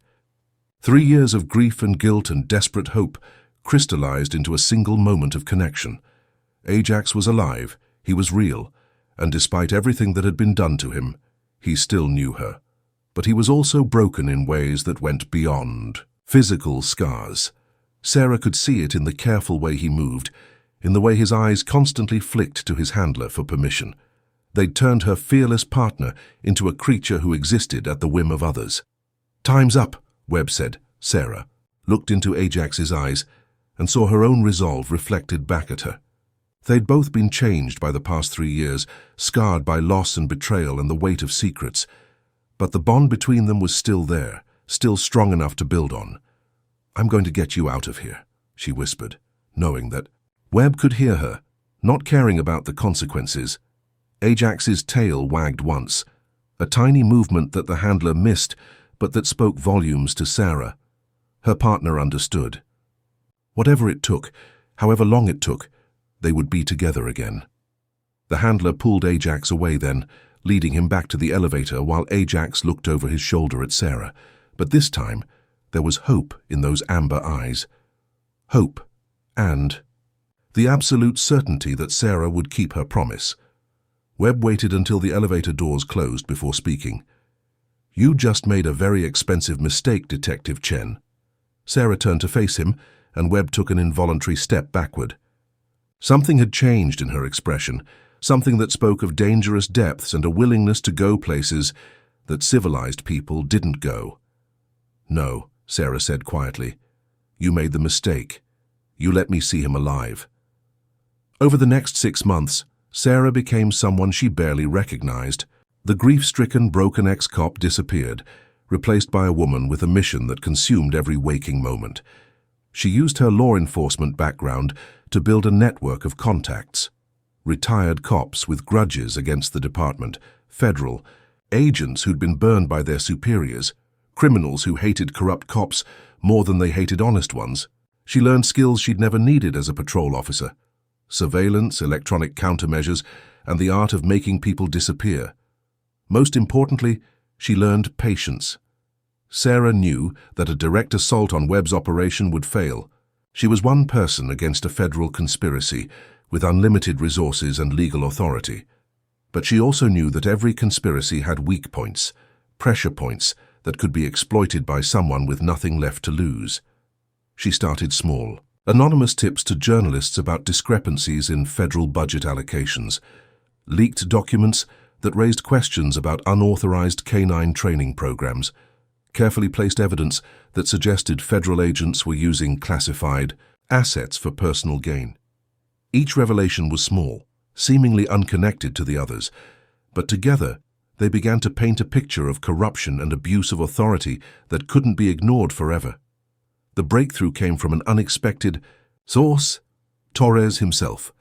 3 years of grief and guilt and desperate hope crystallized into a single moment of connection. Ajax was alive, he was real, and despite everything that had been done to him, he still knew her. But he was also broken in ways that went beyond physical scars. Sarah could see it in the careful way he moved, in the way his eyes constantly flicked to his handler for permission. They'd turned her fearless partner into a creature who existed at the whim of others. "Time's up," Webb said. Sarah looked into Ajax's eyes and saw her own resolve reflected back at her. They'd both been changed by the past 3 years, scarred by loss and betrayal and the weight of secrets. But the bond between them was still there, still strong enough to build on. "I'm going to get you out of here," she whispered, knowing that Webb could hear her, not caring about the consequences. Ajax's tail wagged once, a tiny movement that the handler missed, but that spoke volumes to Sarah. Her partner understood. Whatever it took, however long it took, they would be together again. The handler pulled Ajax away then, leading him back to the elevator while Ajax looked over his shoulder at Sarah. But this time, there was hope in those amber eyes. Hope, and the absolute certainty that Sarah would keep her promise. Webb waited until the elevator doors closed before speaking. "You just made a very expensive mistake, Detective Chen." Sarah turned to face him, and Webb took an involuntary step backward. Something had changed in her expression, something that spoke of dangerous depths and a willingness to go places that civilized people didn't go. "No," Sarah said quietly. "You made the mistake. You let me see him alive." Over the next 6 months, Sarah became someone she barely recognized. The grief-stricken, broken ex-cop disappeared, replaced by a woman with a mission that consumed every waking moment. She used her law enforcement background to build a network of contacts. Retired cops with grudges against the department, federal, agents who'd been burned by their superiors, criminals who hated corrupt cops more than they hated honest ones. She learned skills she'd never needed as a patrol officer: surveillance, electronic countermeasures, and the art of making people disappear. Most importantly, she learned patience. Sarah knew that a direct assault on Webb's operation would fail. She was one person against a federal conspiracy with unlimited resources and legal authority. But she also knew that every conspiracy had weak points, pressure points that could be exploited by someone with nothing left to lose. She started small. Anonymous tips to journalists about discrepancies in federal budget allocations, leaked documents that raised questions about unauthorized canine training programs, carefully placed evidence that suggested federal agents were using classified assets for personal gain. Each revelation was small, seemingly unconnected to the others, but together they began to paint a picture of corruption and abuse of authority that couldn't be ignored forever. The breakthrough came from an unexpected source: Torres himself.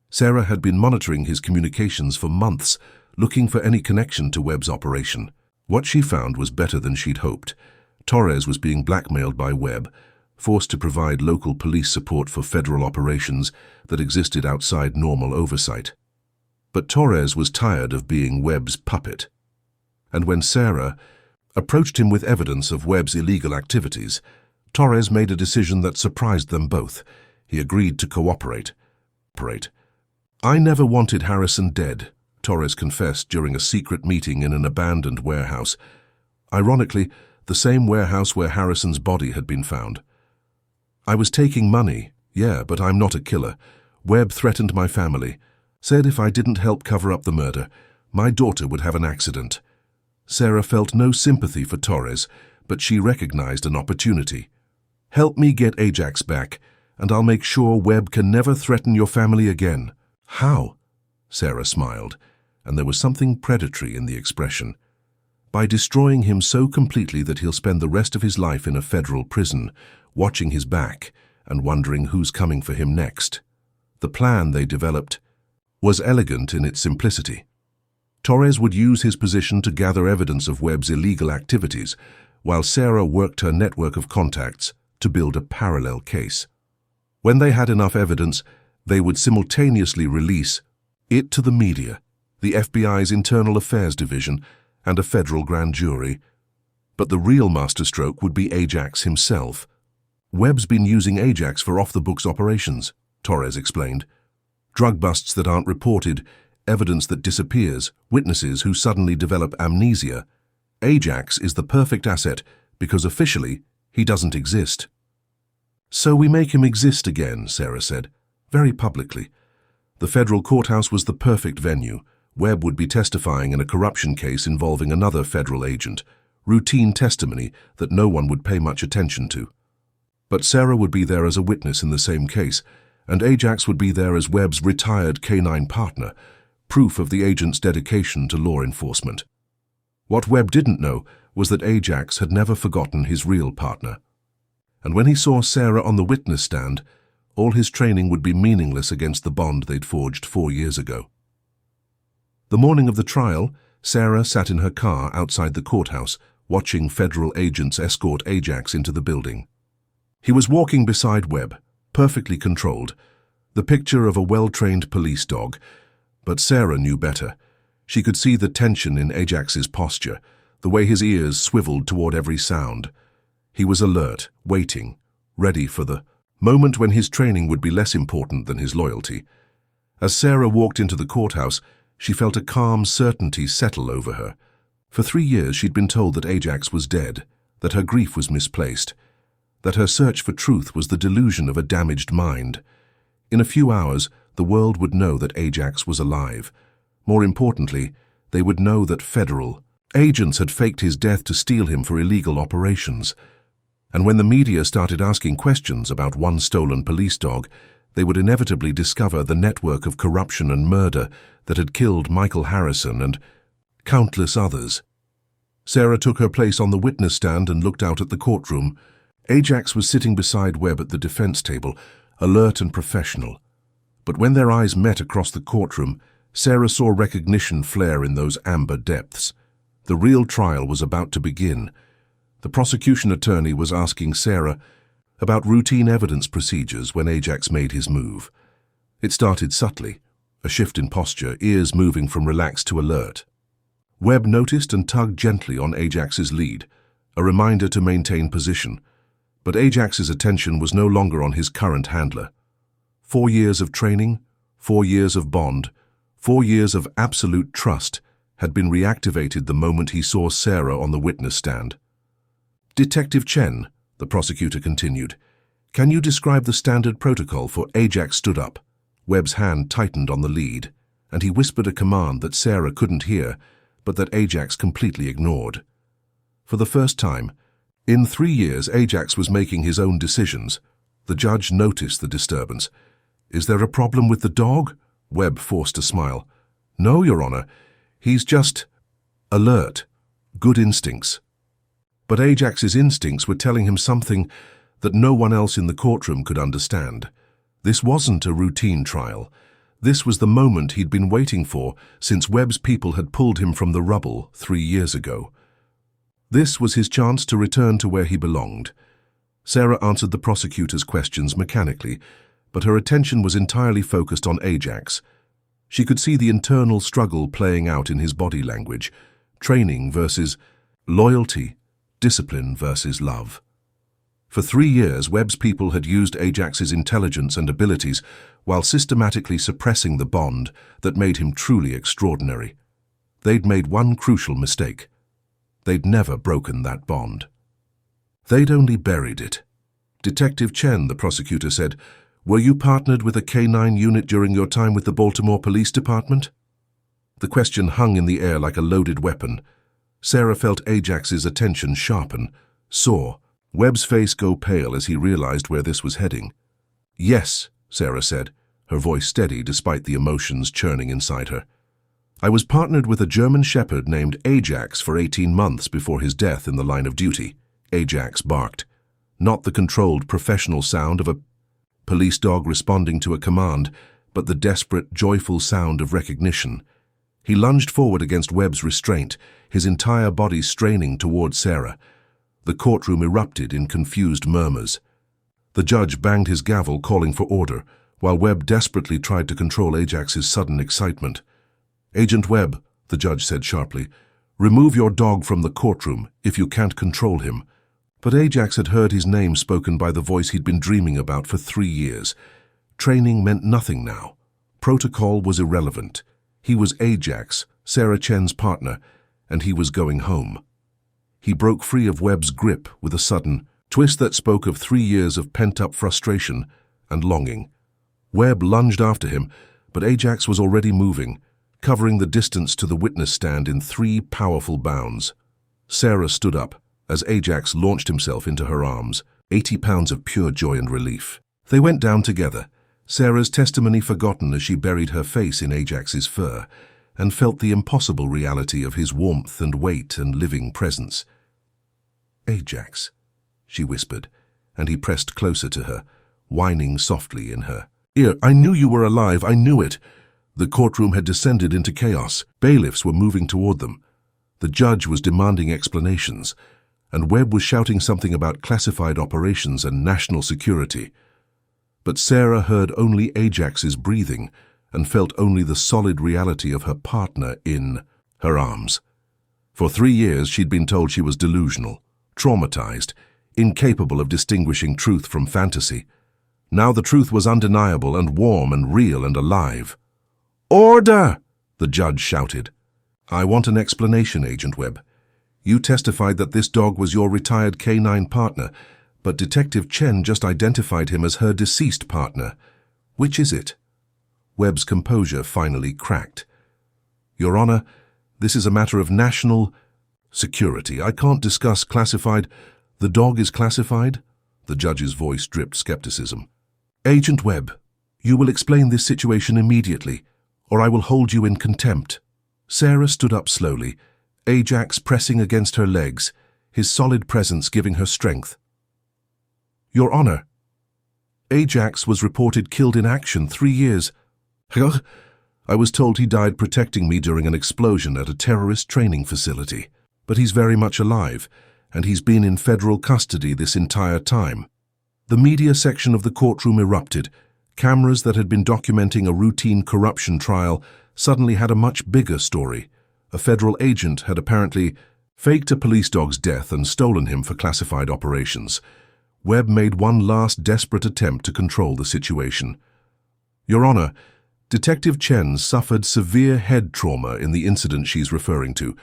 Sarah had been monitoring his communications for months, looking for any connection to Webb's operation. What she found was better than she'd hoped. Torres was being blackmailed by Webb, forced to provide local police support for federal operations that existed outside normal oversight. But Torres was tired of being Webb's puppet. And when Sarah approached him with evidence of Webb's illegal activities, Torres made a decision that surprised them both. He agreed to cooperate. "I never wanted Harrison dead," Torres confessed during a secret meeting in an abandoned warehouse. Ironically, the same warehouse where Harrison's body had been found. "I was taking money, yeah, but I'm not a killer. Webb threatened my family, said if I didn't help cover up the murder, my daughter would have an accident." Sarah felt no sympathy for Torres, but she recognized an opportunity. "Help me get Ajax back, and I'll make sure Webb can never threaten your family again." "How?" Sarah smiled, and there was something predatory in the expression. "By destroying him so completely that he'll spend the rest of his life in a federal prison, watching his back and wondering who's coming for him next." The plan they developed was elegant in its simplicity. Torres would use his position to gather evidence of Webb's illegal activities, while Sarah worked her network of contacts to build a parallel case. When they had enough evidence, they would simultaneously release it to the media, the FBI's Internal Affairs Division, and a federal grand jury. But the real masterstroke would be Ajax himself. Webb's been using Ajax for off-the-books operations, Torres explained. Drug busts that aren't reported, evidence that disappears, witnesses who suddenly develop amnesia. Ajax is the perfect asset because officially he doesn't exist. So we make him exist again, Sarah said, very publicly. The federal courthouse was the perfect venue. Webb would be testifying in a corruption case involving another federal agent, routine testimony that no one would pay much attention to. But Sarah would be there as a witness in the same case, and Ajax would be there as Webb's retired canine partner, proof of the agent's dedication to law enforcement. What Webb didn't know was that Ajax had never forgotten his real partner. And when he saw Sarah on the witness stand, all his training would be meaningless against the bond they'd forged 4 years ago. The morning of the trial, Sarah sat in her car outside the courthouse, watching federal agents escort Ajax into the building. He was walking beside Webb, perfectly controlled, the picture of a well-trained police dog. But Sarah knew better. She could see the tension in Ajax's posture, the way his ears swiveled toward every sound. He was alert, waiting, ready for the moment when his training would be less important than his loyalty. As Sarah walked into the courthouse, she felt a calm certainty settle over her. For 3 years she'd been told that Ajax was dead, that her grief was misplaced, that her search for truth was the delusion of a damaged mind. In a few hours, the world would know that Ajax was alive. More importantly, they would know that federal agents had faked his death to steal him for illegal operations. And when the media started asking questions about one stolen police dog, they would inevitably discover the network of corruption and murder that had killed Michael Harrison and countless others. Sarah took her place on the witness stand and looked out at the courtroom. Ajax was sitting beside Webb at the defense table, alert and professional. But when their eyes met across the courtroom, Sarah saw recognition flare in those amber depths. The real trial was about to begin. The prosecution attorney was asking Sarah about routine evidence procedures when Ajax made his move. It started subtly, a shift in posture, ears moving from relaxed to alert. Webb noticed and tugged gently on Ajax's lead, a reminder to maintain position. But Ajax's attention was no longer on his current handler. 4 years of training, 4 years of bond, 4 years of absolute trust had been reactivated the moment he saw Sarah on the witness stand. "Detective Chen," the prosecutor continued, "can you describe the standard protocol for—" Ajax stood up. Webb's hand tightened on the lead, and he whispered a command that Sarah couldn't hear, but that Ajax completely ignored. For the first time, in 3 years, Ajax was making his own decisions. The judge noticed the disturbance. "Is there a problem with the dog?" Webb forced a smile. "No, Your Honor. He's just alert. Good instincts." But Ajax's instincts were telling him something that no one else in the courtroom could understand. This wasn't a routine trial. This was the moment he'd been waiting for since Webb's people had pulled him from the rubble 3 years ago. This was his chance to return to where he belonged. Sarah answered the prosecutor's questions mechanically, but her attention was entirely focused on Ajax. She could see the internal struggle playing out in his body language, training versus loyalty, discipline versus love. For 3 years, Webb's people had used Ajax's intelligence and abilities while systematically suppressing the bond that made him truly extraordinary. They'd made one crucial mistake. They'd never broken that bond. They'd only buried it. "Detective Chen," the prosecutor said, "were you partnered with a K-9 unit during your time with the Baltimore Police Department?" The question hung in the air like a loaded weapon. Sarah felt Ajax's attention sharpen, saw Webb's face go pale as he realized where this was heading. "Yes," Sarah said, her voice steady despite the emotions churning inside her. "I was partnered with a German shepherd named Ajax for 18 months before his death in the line of duty." Ajax barked. Not the controlled professional sound of a police dog responding to a command, but the desperate, joyful sound of recognition. He lunged forward against Webb's restraint, his entire body straining toward Sarah. The courtroom erupted in confused murmurs. The judge banged his gavel, calling for order, while Webb desperately tried to control Ajax's sudden excitement. "Agent Webb," the judge said sharply, "remove your dog from the courtroom if you can't control him." But Ajax had heard his name spoken by the voice he'd been dreaming about for 3 years. Training meant nothing now. Protocol was irrelevant. He was Ajax, Sarah Chen's partner, and he was going home. He broke free of Webb's grip with a sudden twist that spoke of 3 years of pent-up frustration and longing. Webb lunged after him, but Ajax was already moving, covering the distance to the witness stand in 3 powerful bounds. Sarah stood up as Ajax launched himself into her arms, 80 pounds of pure joy and relief. They went down together, Sarah's testimony forgotten as she buried her face in Ajax's fur and felt the impossible reality of his warmth and weight and living presence. "Ajax," she whispered, and he pressed closer to her, whining softly in her ear. "I knew you were alive, I knew it." The courtroom had descended into chaos. Bailiffs were moving toward them. The judge was demanding explanations, and Webb was shouting something about classified operations and national security. But Sarah heard only Ajax's breathing and felt only the solid reality of her partner in her arms. For 3 years she'd been told she was delusional, traumatized, incapable of distinguishing truth from fantasy. Now the truth was undeniable and warm and real and alive. "Order!" the judge shouted. "I want an explanation, Agent Webb. You testified that this dog was your retired K9 partner, but Detective Chen just identified him as her deceased partner. Which is it?" Webb's composure finally cracked. "Your Honor, this is a matter of national security. I can't discuss classified—" "The dog is classified?" The judge's voice dripped skepticism. "Agent Webb, you will explain this situation immediately, or I will hold you in contempt." Sarah stood up slowly, Ajax pressing against her legs, his solid presence giving her strength. "Your Honor, Ajax was reported killed in action 3 years. I was told he died protecting me during an explosion at a terrorist training facility. But he's very much alive, and he's been in federal custody this entire time." The media section of the courtroom erupted. Cameras that had been documenting a routine corruption trial suddenly had a much bigger story. A federal agent had apparently faked a police dog's death and stolen him for classified operations. Webb made one last desperate attempt to control the situation. "Your Honor, Detective Chen suffered severe head trauma in the incident she's referring to.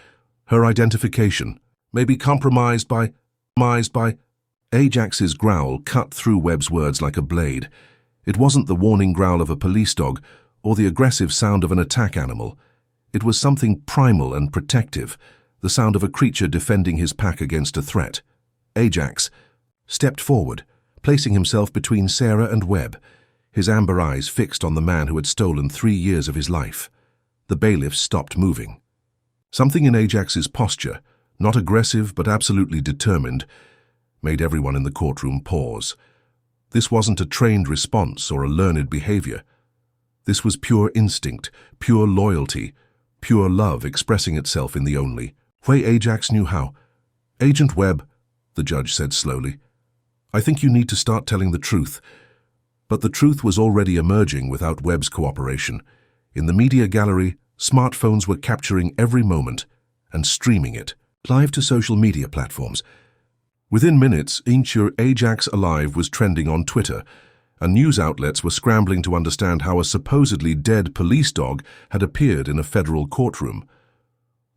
Her identification may be compromised by... Ajax's growl cut through Webb's words like a blade. It wasn't the warning growl of a police dog or the aggressive sound of an attack animal. It was something primal and protective, the sound of a creature defending his pack against a threat. Ajax stepped forward, placing himself between Sarah and Webb, his amber eyes fixed on the man who had stolen 3 years of his life. The bailiffs stopped moving. Something in Ajax's posture, not aggressive but absolutely determined, made everyone in the courtroom pause. This wasn't a trained response or a learned behavior. This was pure instinct, pure loyalty, pure love expressing itself in the only way Ajax knew how. "Agent Webb," the judge said slowly, "I think you need to start telling the truth." But the truth was already emerging without Webb's cooperation. In the media gallery, smartphones were capturing every moment and streaming it live to social media platforms. Within minutes, Ensure Ajax Alive was trending on Twitter, and news outlets were scrambling to understand how a supposedly dead police dog had appeared in a federal courtroom.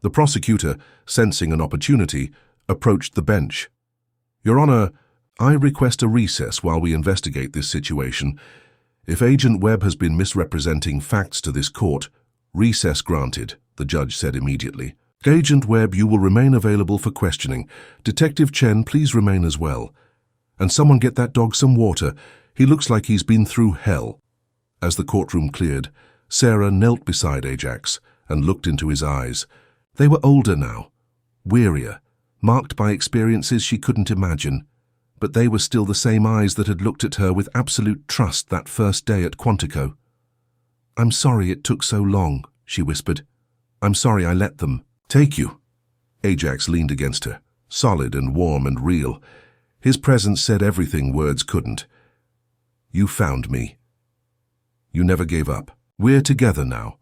The prosecutor, sensing an opportunity, approached the bench. "Your Honor, I request a recess while we investigate this situation. If Agent Webb has been misrepresenting facts to this court, recess granted," the judge said immediately. "Agent Webb, you will remain available for questioning. Detective Chen, please remain as well. And someone get that dog some water. He looks like he's been through hell." As the courtroom cleared, Sarah knelt beside Ajax and looked into his eyes. They were older now, wearier, marked by experiences she couldn't imagine. But they were still the same eyes that had looked at her with absolute trust that first day at Quantico. "I'm sorry it took so long," she whispered. "I'm sorry I let them take you." Ajax leaned against her, solid and warm and real. His presence said everything words couldn't. "You found me. You never gave up. We're together now."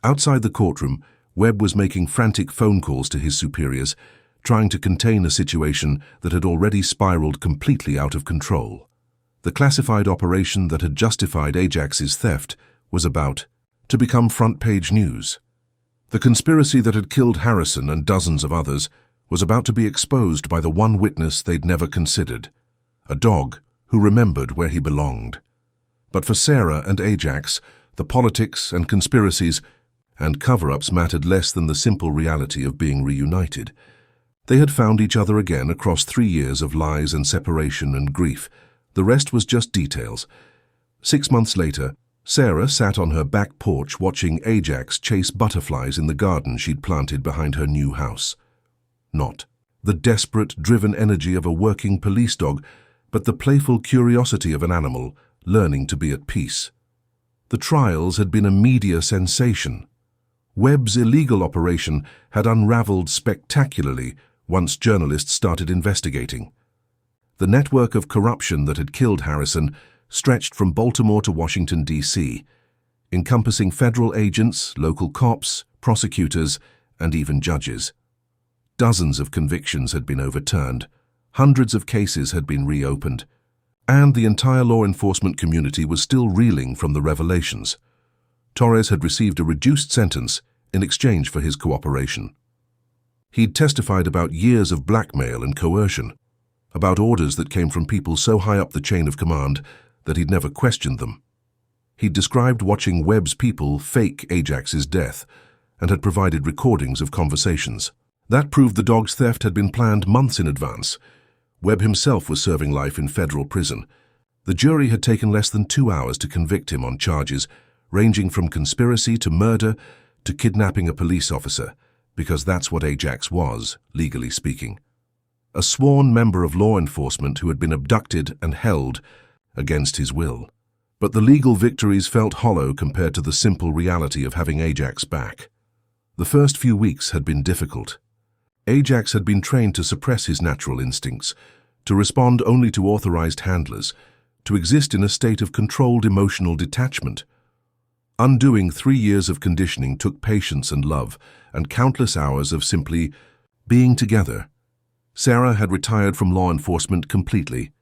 Outside the courtroom, Webb was making frantic phone calls to his superiors, trying to contain a situation that had already spiraled completely out of control. The classified operation that had justified Ajax's theft was about to become front-page news. The conspiracy that had killed Harrison and dozens of others was about to be exposed by the one witness they'd never considered, a dog who remembered where he belonged. But for Sarah and Ajax, the politics and conspiracies and cover-ups mattered less than the simple reality of being reunited. They had found each other again across 3 years of lies and separation and grief. The rest was just details. 6 months later, Sarah sat on her back porch watching Ajax chase butterflies in the garden she'd planted behind her new house. Not the desperate, driven energy of a working police dog, but the playful curiosity of an animal learning to be at peace. The trials had been a media sensation. Webb's illegal operation had unraveled spectacularly once journalists started investigating. The network of corruption that had killed Harrison stretched from Baltimore to Washington, D.C., encompassing federal agents, local cops, prosecutors, and even judges. Dozens of convictions had been overturned, hundreds of cases had been reopened, and the entire law enforcement community was still reeling from the revelations. Torres had received a reduced sentence in exchange for his cooperation. He'd testified about years of blackmail and coercion, about orders that came from people so high up the chain of command that he'd never questioned them. He'd described watching Webb's people fake Ajax's death and had provided recordings of conversations. That proved the dog's theft had been planned months in advance. Webb himself was serving life in federal prison. The jury had taken less than 2 hours to convict him on charges ranging from conspiracy to murder to kidnapping a police officer, because that's what Ajax was, legally speaking. A sworn member of law enforcement who had been abducted and held against his will. But the legal victories felt hollow compared to the simple reality of having Ajax back. The first few weeks had been difficult. Ajax had been trained to suppress his natural instincts, to respond only to authorized handlers, to exist in a state of controlled emotional detachment. Undoing 3 years of conditioning took patience and love, and countless hours of simply being together. Sarah had retired from law enforcement completely.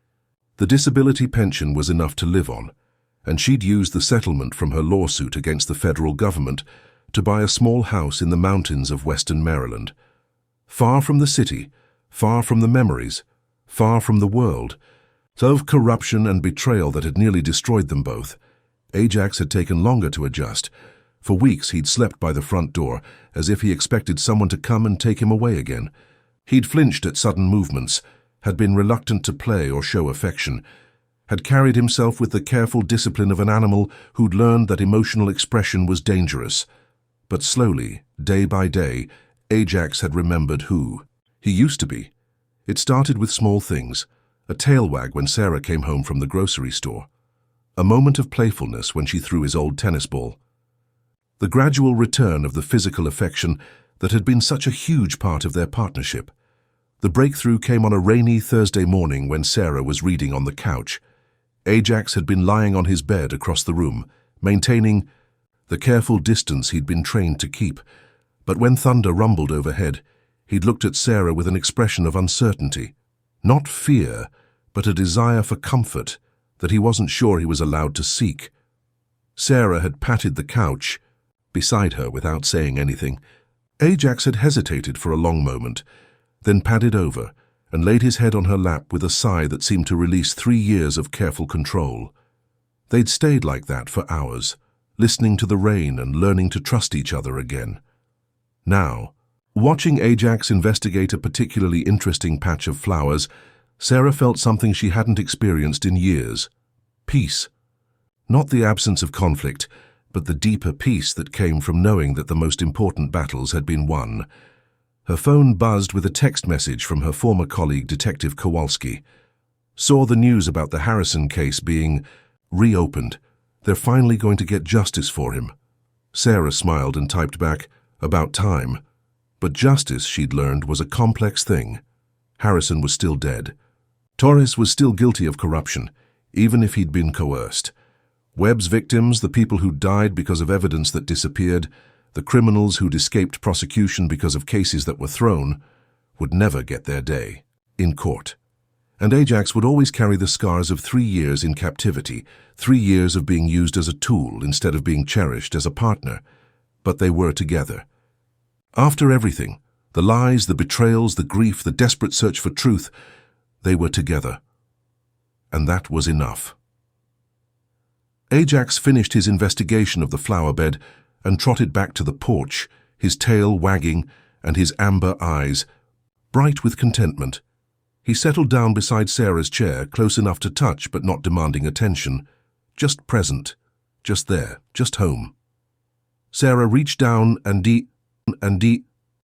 The disability pension was enough to live on, and she'd used the settlement from her lawsuit against the federal government to buy a small house in the mountains of western Maryland. Far from the city, far from the memories, far from the world, of corruption and betrayal that had nearly destroyed them both. Ajax had taken longer to adjust. For weeks he'd slept by the front door, as if he expected someone to come and take him away again. He'd flinched at sudden movements, had been reluctant to play or show affection, had carried himself with the careful discipline of an animal who'd learned that emotional expression was dangerous. But slowly, day by day, Ajax had remembered who he used to be. It started with small things, a tail wag when Sarah came home from the grocery store, a moment of playfulness when she threw his old tennis ball, the gradual return of the physical affection that had been such a huge part of their partnership. The breakthrough came on a rainy Thursday morning when Sarah was reading on the couch. Ajax had been lying on his bed across the room, maintaining the careful distance he'd been trained to keep. But when thunder rumbled overhead, he'd looked at Sarah with an expression of uncertainty. Not fear, but a desire for comfort that he wasn't sure he was allowed to seek. Sarah had patted the couch beside her without saying anything. Ajax had hesitated for a long moment, then padded over and laid his head on her lap with a sigh that seemed to release 3 years of careful control. They'd stayed like that for hours, listening to the rain and learning to trust each other again. Now, watching Ajax investigate a particularly interesting patch of flowers, Sarah felt something she hadn't experienced in years. Peace. Not the absence of conflict, but the deeper peace that came from knowing that the most important battles had been won. Her phone buzzed with a text message from her former colleague, Detective Kowalski. Saw the news about the Harrison case being reopened. They're finally going to get justice for him. Sarah smiled and typed back, "About time." But justice, she'd learned, was a complex thing. Harrison was still dead. Torres was still guilty of corruption, even if he'd been coerced. Webb's victims, the people who died because of evidence that disappeared, the criminals who'd escaped prosecution because of cases that were thrown, would never get their day in court. And Ajax would always carry the scars of 3 years in captivity, 3 years of being used as a tool instead of being cherished as a partner. But they were together. After everything, the lies, the betrayals, the grief, the desperate search for truth, they were together. And that was enough. Ajax finished his investigation of the flower bed and trotted back to the porch, his tail wagging and his amber eyes bright with contentment. He settled down beside Sarah's chair, close enough to touch but not demanding attention. Just present, just there, just home. Sarah reached down and